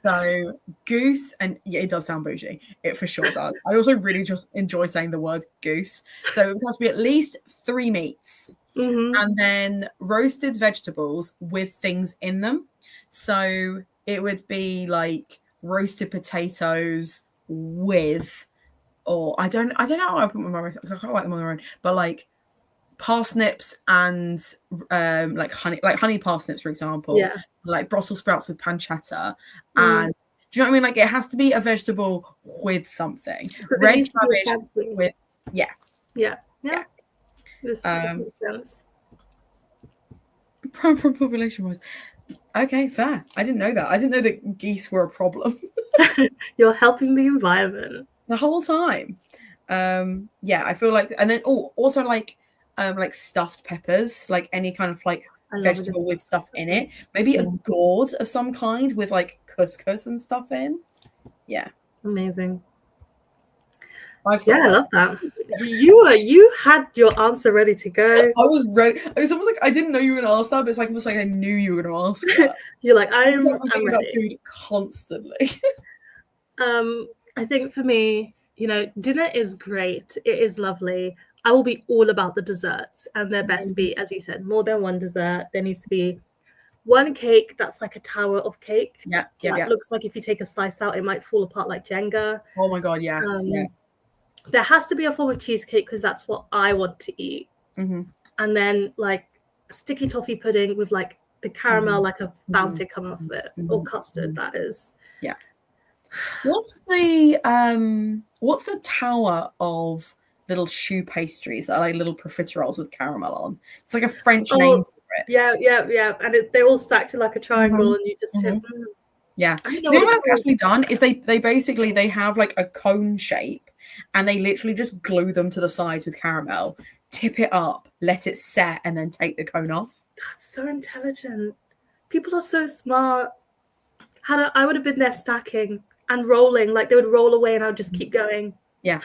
So goose, and it does sound bougie, it for sure does. I also really just enjoy saying the word goose. So it would have to be at least 3 meats. And then roasted vegetables with things in them. So it would be like roasted potatoes with, or I don't know how I put my roast. I can't like them on their own, but like parsnips and like honey parsnips, for example. Yeah. Like Brussels sprouts with pancetta. And do you know what I mean? Like it has to be a vegetable with something. Red cabbage with Yeah. This makes sense. Population wise. Okay, fair. I didn't know that. I didn't know that geese were a problem. You're helping the environment the whole time. I feel like, and then also like stuffed peppers, like any kind of like vegetable with stuff in it. Maybe a gourd of some kind with like couscous and stuff in. Yeah. Amazing. I love that. You had your answer ready to go. I was ready. It was almost like I didn't know you were going to ask that, but it's like almost like I knew you were going to ask that. You're like, I'm thinking about ready. food constantly. I think for me, dinner is great. It is lovely. I will be all about the desserts, and there best be, as you said, more than one dessert. There needs to be one cake that's like a tower of cake. Yeah. Looks like if you take a slice out, it might fall apart like Jenga. Oh my god, yes. There has to be a form of cheesecake because that's what I want to eat. Mm-hmm. And then like sticky toffee pudding with like the caramel, like a fountain coming off of it, or custard. That is. Yeah. What's the tower of little choux pastries that are like little profiteroles with caramel on? It's like a French name for it. Yeah. And they're all stacked in like a triangle, and you just hit. Yeah. You know what it's actually done is they basically they have like a cone shape, and they literally just glue them to the sides with caramel, tip it up, let it set, and then take the cone off. That's so intelligent. People are so smart. I would have been there stacking and rolling, like they would roll away and I would just keep going. Yeah.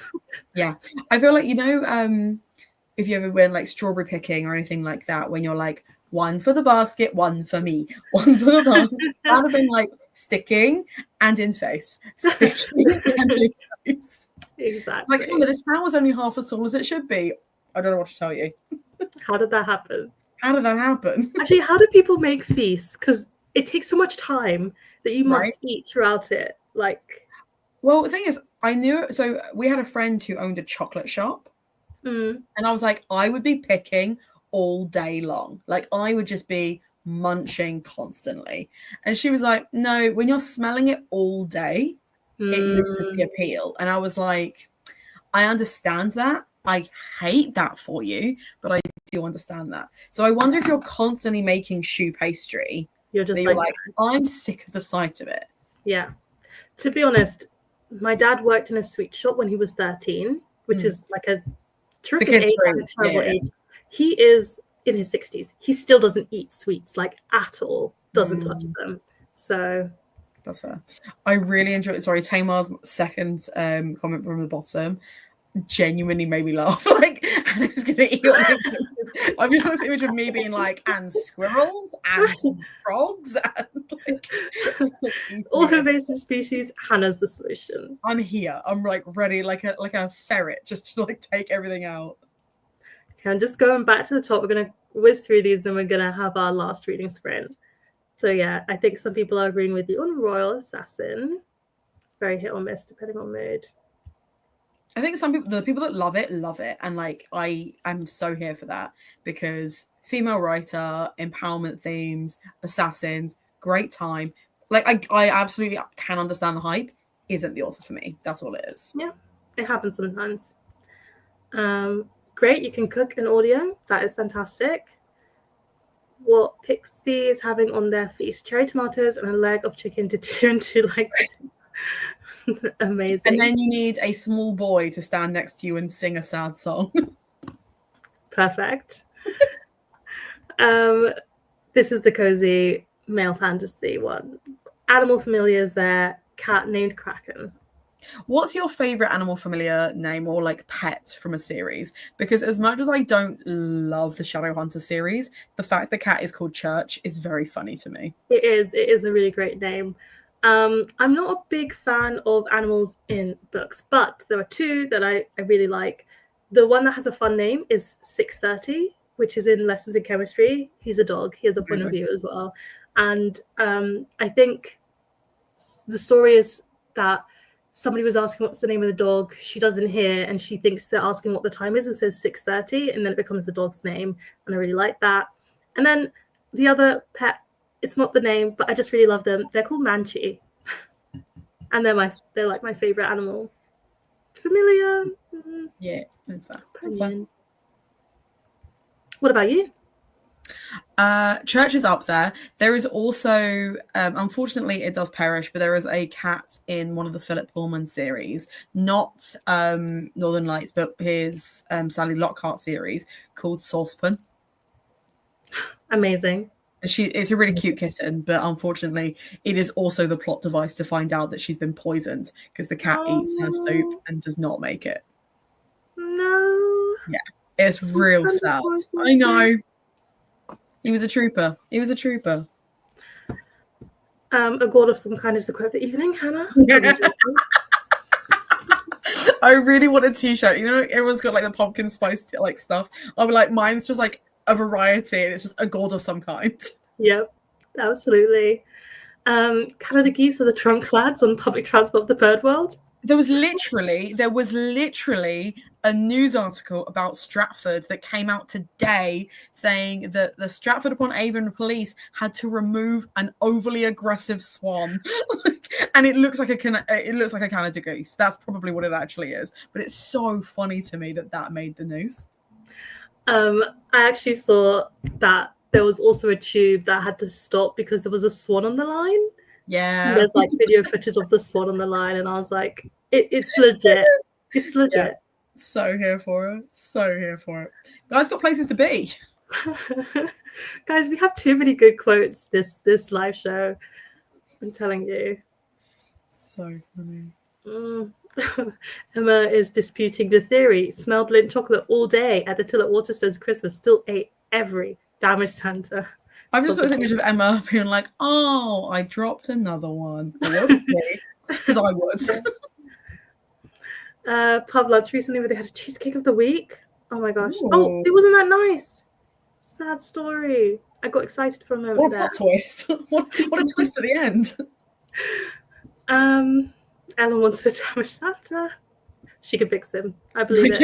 I feel like, if you ever went like strawberry picking or anything like that, when you're like, one for the basket, one for me, one for the basket, that would have been like sticking and in face, sticking and in face. Exactly. Like, this tower was only half as tall as it should be. I don't know what to tell you. How did that happen? Actually, how do people make feasts? Because it takes so much time that you must eat throughout it. Well, the thing is, so we had a friend who owned a chocolate shop, and I was like, I would be picking all day long. Like, I would just be munching constantly. And she was like, no, when you're smelling it all day, it loses the appeal. And I was like, I understand that. I hate that for you, but I do understand that. So I wonder if you're constantly making choux pastry, you're just like, I'm sick of the sight of it. Yeah. To be honest, my dad worked in a sweet shop when he was 13, which is like a terrific age and a terrible age. He is in his 60s. He still doesn't eat sweets, like at all. Doesn't touch them. So that's fair. I really enjoy it. Sorry, Tamar's second comment from the bottom genuinely made me laugh. Like, and I was gonna eat I've just got this image of me being like, and squirrels and frogs and like all invasive species. Hannah's the solution. I'm here. I'm like ready, like a ferret, just to like take everything out. Okay, I'm just going back to the top. We're gonna whiz through these, then we're gonna have our last reading sprint. So yeah, I think some people are agreeing with you on Royal Assassin. Very hit or miss depending on mood. I think the people that love it, and like I am so here for that, because female writer, empowerment themes, assassins, great time. Like I absolutely can understand the hype. Isn't the author for me? That's all it is. Yeah, it happens sometimes. Great, you can cook in audio. That is fantastic. What Pixie is having on their feast: cherry tomatoes and a leg of chicken to tune to like. Amazing. And then you need a small boy to stand next to you and sing a sad song. Perfect. This is the cozy male fantasy one. Animal familiars there. Cat named Kraken. What's your favorite animal familiar name or like pet from a series? Because as much as I don't love the Shadowhunter series, the fact the cat is called Church is very funny to me. It is a really great name. I'm not a big fan of animals in books, but there are two that I really like. The one that has a fun name is 630, which is in Lessons in Chemistry. He's a dog. He has a point of view as well. And I think the story is that somebody was asking what's the name of the dog. She doesn't hear, and she thinks they're asking what the time is and says 6:30, and then it becomes the dog's name. And I really like that. And then the other pet, it's not the name, but I just really love them. They're called Manchi, and they're like my favorite animal. Familiar. Yeah, that's that. What about you? Church is up there. There is also, unfortunately, it does perish, but there is a cat in one of the Philip Pullman series, not Northern Lights, but his Sally Lockhart series called Saucepan. Amazing. It's a really cute kitten, but unfortunately, it is also the plot device to find out that she's been poisoned because the cat eats her soup Oh, and does not make it. no. Yeah, it's Some real friend is sad. poisoned I soup. know. He was a trooper. He was a trooper. A god of some kind is the quote of the evening, Hannah. I really want a t-shirt. You know, everyone's got like the pumpkin spice like stuff. I'll be like, mine's just like a variety and it's just a god of some kind. Yep, absolutely. Canada geese are the trunk lads on public transport of the bird world. There was literally a news article about Stratford that came out today saying that the Stratford upon Avon police had to remove an overly aggressive swan, and it looks like a Canada goose. That's probably what it actually is. But it's so funny to me that made the news. I actually saw that there was also a tube that had to stop because there was a swan on the line. Yeah. There's like video footage of the swan on the line, and I was like, it's legit. It's legit. Yeah. So here for it. So here for it. Guys got places to be. Guys, we have too many good quotes this live show. I'm telling you. So funny. Emma is disputing the theory. Smelled Lindt chocolate all day at the till at Waterstone's Christmas. Still ate every damaged Santa. I've just got this image of Emma being like, "Oh, I dropped another one." Because I would. Pub lunch recently where they had a cheesecake of the week. Oh my gosh! Ooh. Oh, it wasn't that nice. Sad story. I got excited for a moment. What a plot twist! What a twist at the end. Ellen wants to damage Santa. She can fix him. I believe it.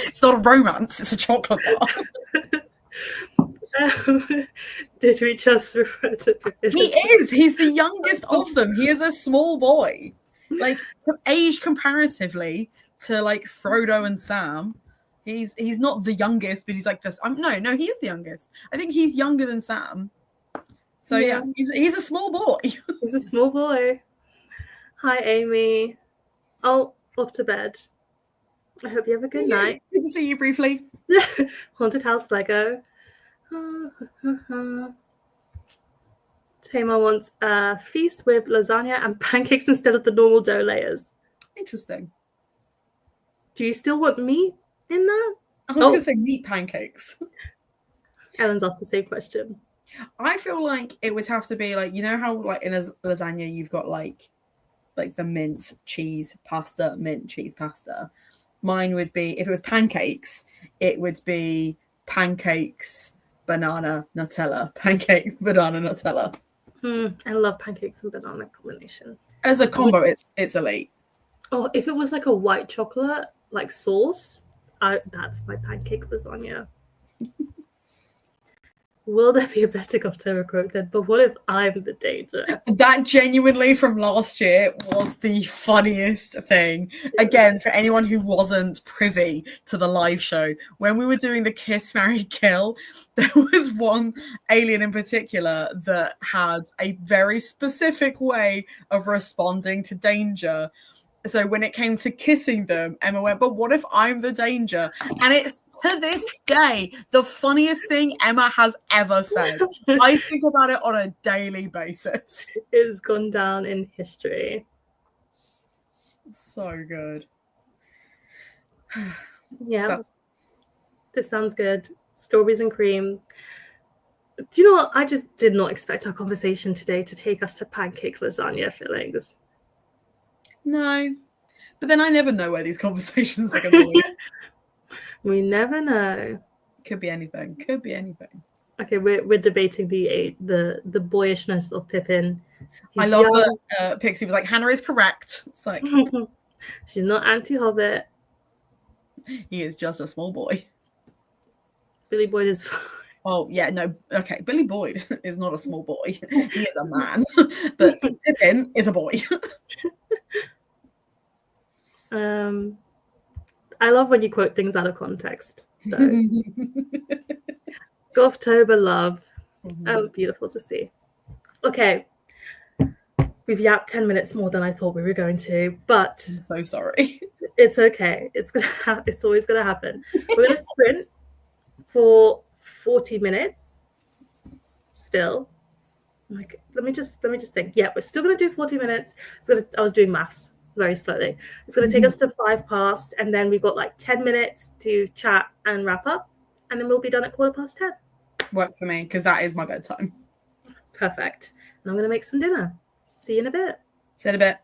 It's not a romance, it's a chocolate bar. Did we just refer to Pippin? He is. He's the youngest of them. He is a small boy. Like, age comparatively to like Frodo and Sam. He's not the youngest, but he's like this. No, he is the youngest. I think he's younger than Sam. So yeah, he's a small boy. He's a small boy. Hi, Amy. Oh, off to bed. I hope you have a good night. Good to see you briefly. Haunted house Lego. Tamar wants a feast with lasagna and pancakes instead of the normal dough layers. Interesting. Do you still want meat in that? I was going to say meat pancakes. Ellen's asked the same question. I feel like it would have to be like, you know how like in a lasagna you've got like the mint cheese pasta, mint cheese pasta. Mine would be, if it was pancakes, it would be pancakes, banana, Nutella. Pancake, banana, Nutella. I love pancakes and banana combination. As a combo, it's elite. Oh, if it was like a white chocolate, like sauce, that's my pancake lasagna. Will there be a better Gothtober quote then? But what if I'm the danger? That genuinely from last year was the funniest thing. Again, for anyone who wasn't privy to the live show, when we were doing the Kiss, Marry, Kill, there was one alien in particular that had a very specific way of responding to danger. So when it came to kissing them, Emma went, but what if I'm the danger? And it's, to this day, the funniest thing Emma has ever said. I think about it on a daily basis. It has gone down in history. So good. Yeah. This sounds good. Strawberries and cream. Do you know what? I just did not expect our conversation today to take us to pancake lasagna fillings. No, but then I never know where these conversations are going to lead. We never know. Could be anything. Could be anything. Okay, we're debating the boyishness of Pippin. I love that Pixie was like, Hannah is correct. It's like she's not anti-Hobbit. He is just a small boy. Billy Boyd is fine. Oh, yeah, no. Okay, Billy Boyd is not a small boy. He is a man. But Pippin is a boy. I love when you quote things out of context, though. Gothtober love. Oh, beautiful to see. Okay. We've yapped 10 minutes more than I thought we were going to, but I'm so sorry. It's okay. It's always gonna happen. We're gonna sprint for 40 minutes still. Like, let me just think. Yeah, we're still going to do 40 minutes. I was doing maths very slowly. It's going to take us to 5 past, and then we've got like 10 minutes to chat and wrap up, and then we'll be done at 10:15. Works for me, because that is my bedtime. Perfect. And I'm going to make some dinner. See you in a bit. See you in a bit.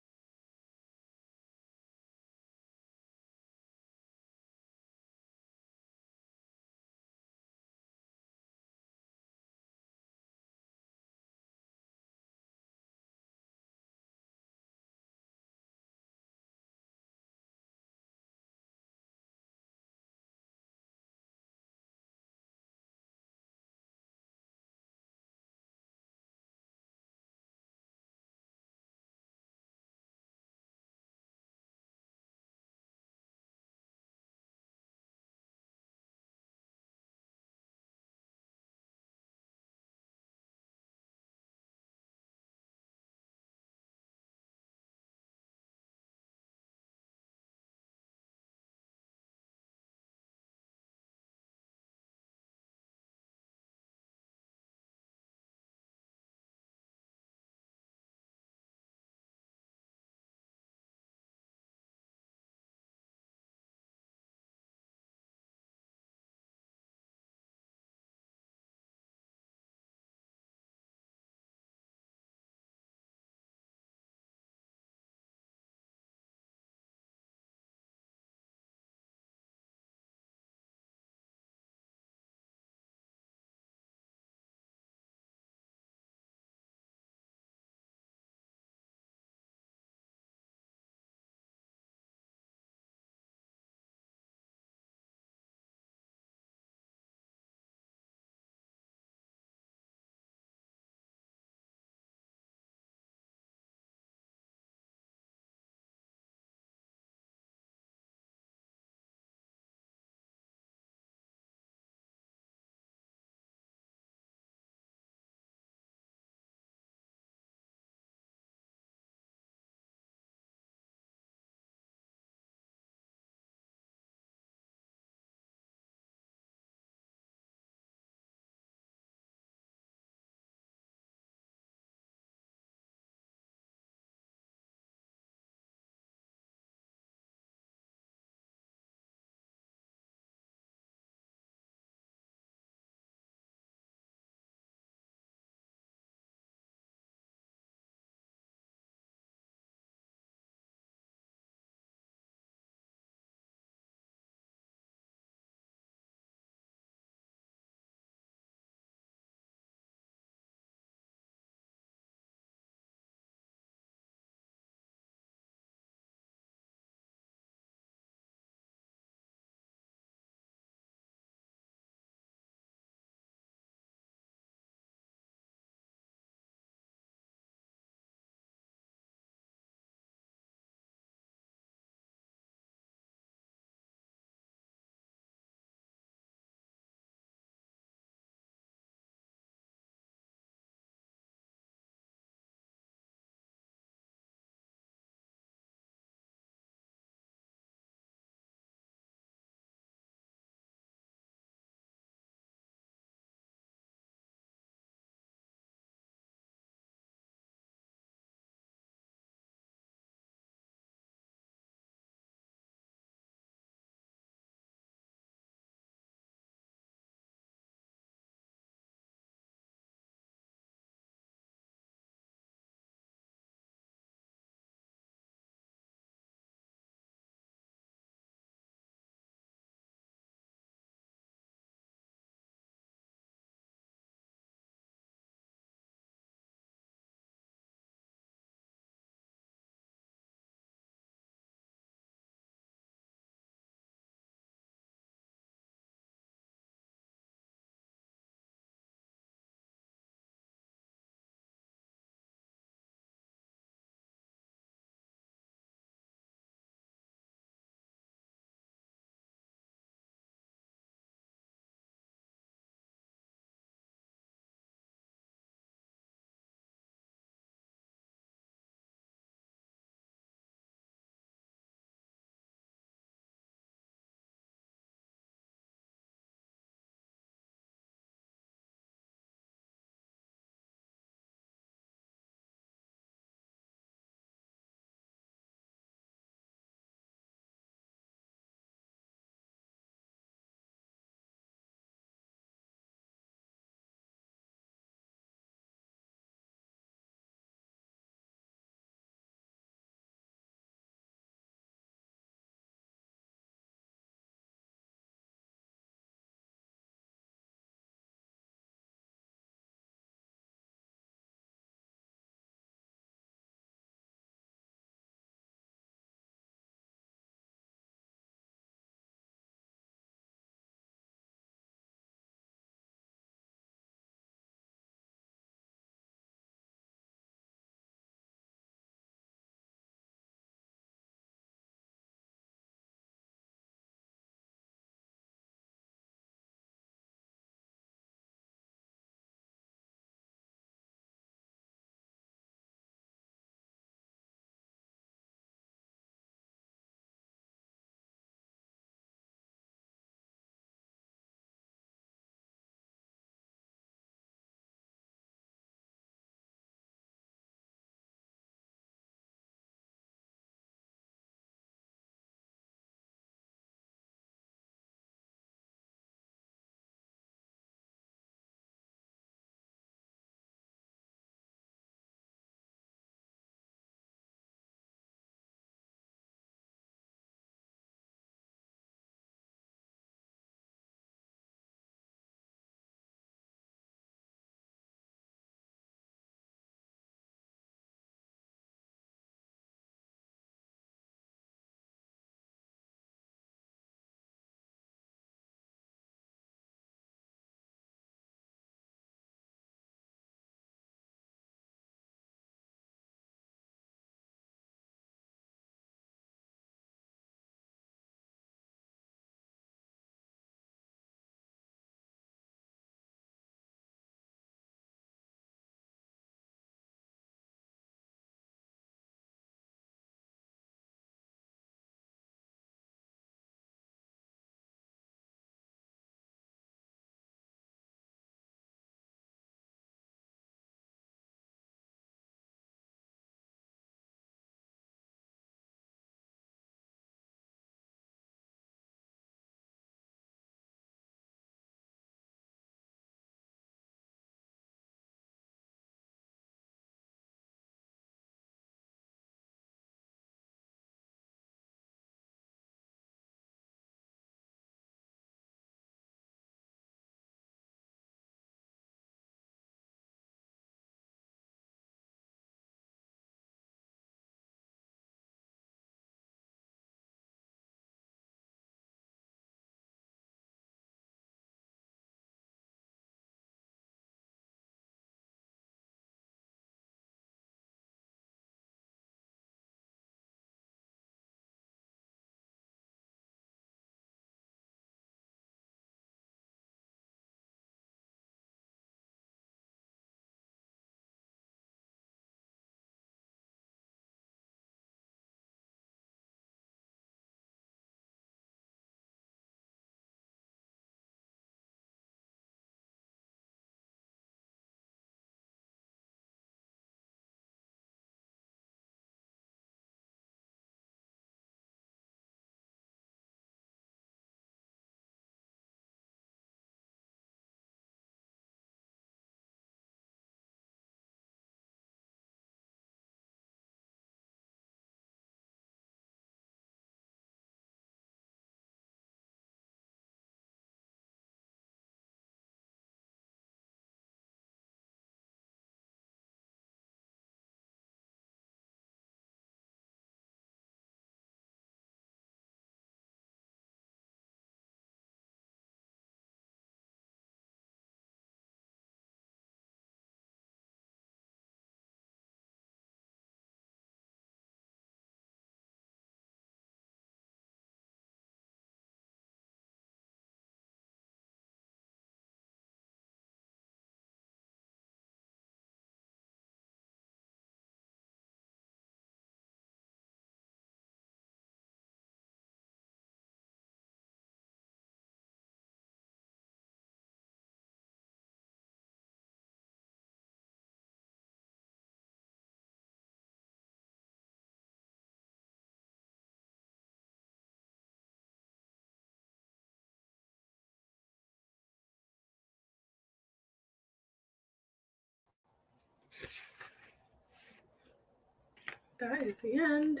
that is the end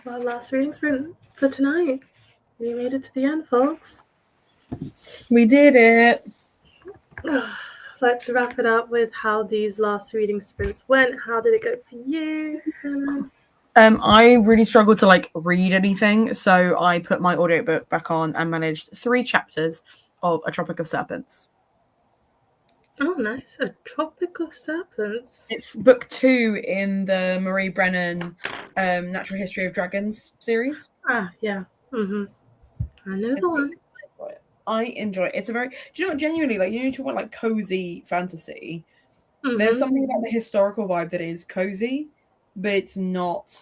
of our last reading sprint for tonight. We made it to the end, folks. We did it. Let's wrap it up with how these last reading sprints went. How did it go for you, Hannah? I really struggled to like read anything, so I put my audiobook back on and managed 3 chapters of A Tropic of Serpents. Oh, nice. A Tropic of Serpents. It's book 2 in the Marie Brennan Natural History of Dragons series. Ah, yeah. Mm-hmm. I know the one. I enjoy it. It's a very, do you know what, genuinely, like, you talk about like cozy fantasy. Mm-hmm. There's something about the historical vibe that is cozy, but it's not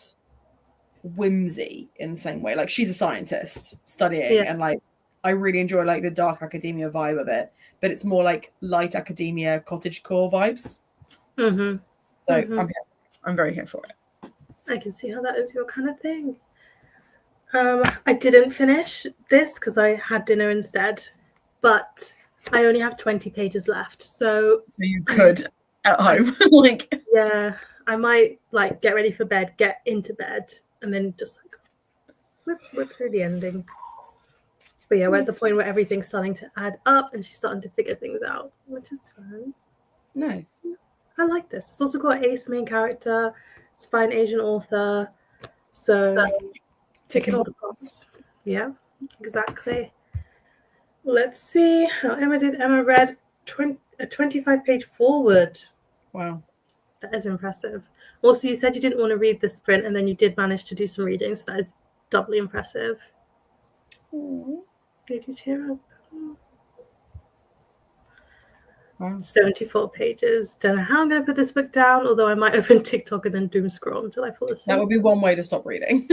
whimsy in the same way. Like, she's a scientist studying, and like I really enjoy like the dark academia vibe of it, but it's more like light academia cottagecore vibes. Mm-hmm. So I'm very here for it. I can see how that is your kind of thing. I didn't finish this because I had dinner instead, but I only have 20 pages left, so you could at home. Like, yeah, I might like get ready for bed, get into bed, and then just like whip through the ending. But yeah, we're at the point where everything's starting to add up and she's starting to figure things out, which is fun. Nice. I like this. It's also got Ace main character. It's by an Asian author. So ticking all the boxes. Yeah, exactly. Let's see how Emma did. Emma read a 25-page forward. Wow. That is impressive. Also, you said you didn't want to read the sprint, and then you did manage to do some reading, so that is doubly impressive. Did you cheer up? Wow. 74 pages. Don't know how I'm going to put this book down, although I might open TikTok and then doom scroll until I fall asleep. That would be one way to stop reading.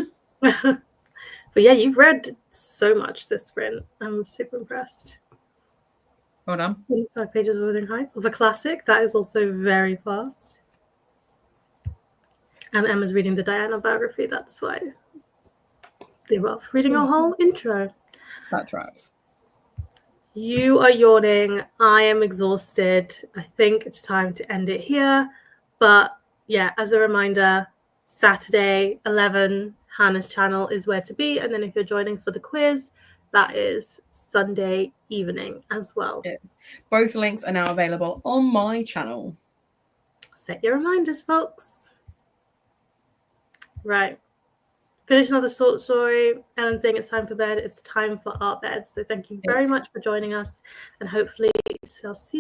But yeah, you've read so much this sprint. I'm super impressed. Well done. 25 pages of Wuthering Heights of a classic. That is also very fast. And Emma's reading the Diana biography. That's why they're off reading a whole intro. That tracks. You are yawning. I am exhausted. I think it's time to end it here. But yeah, as a reminder, Saturday, 11, Hannah's channel is where to be. And then if you're joining for the quiz, that is Sunday evening as well. Yes. Both links are now available on my channel. Set your reminders, folks. Right. Finish another short story. Ellen saying it's time for bed. It's time for our bed. So thank you very much for joining us. And hopefully I'll see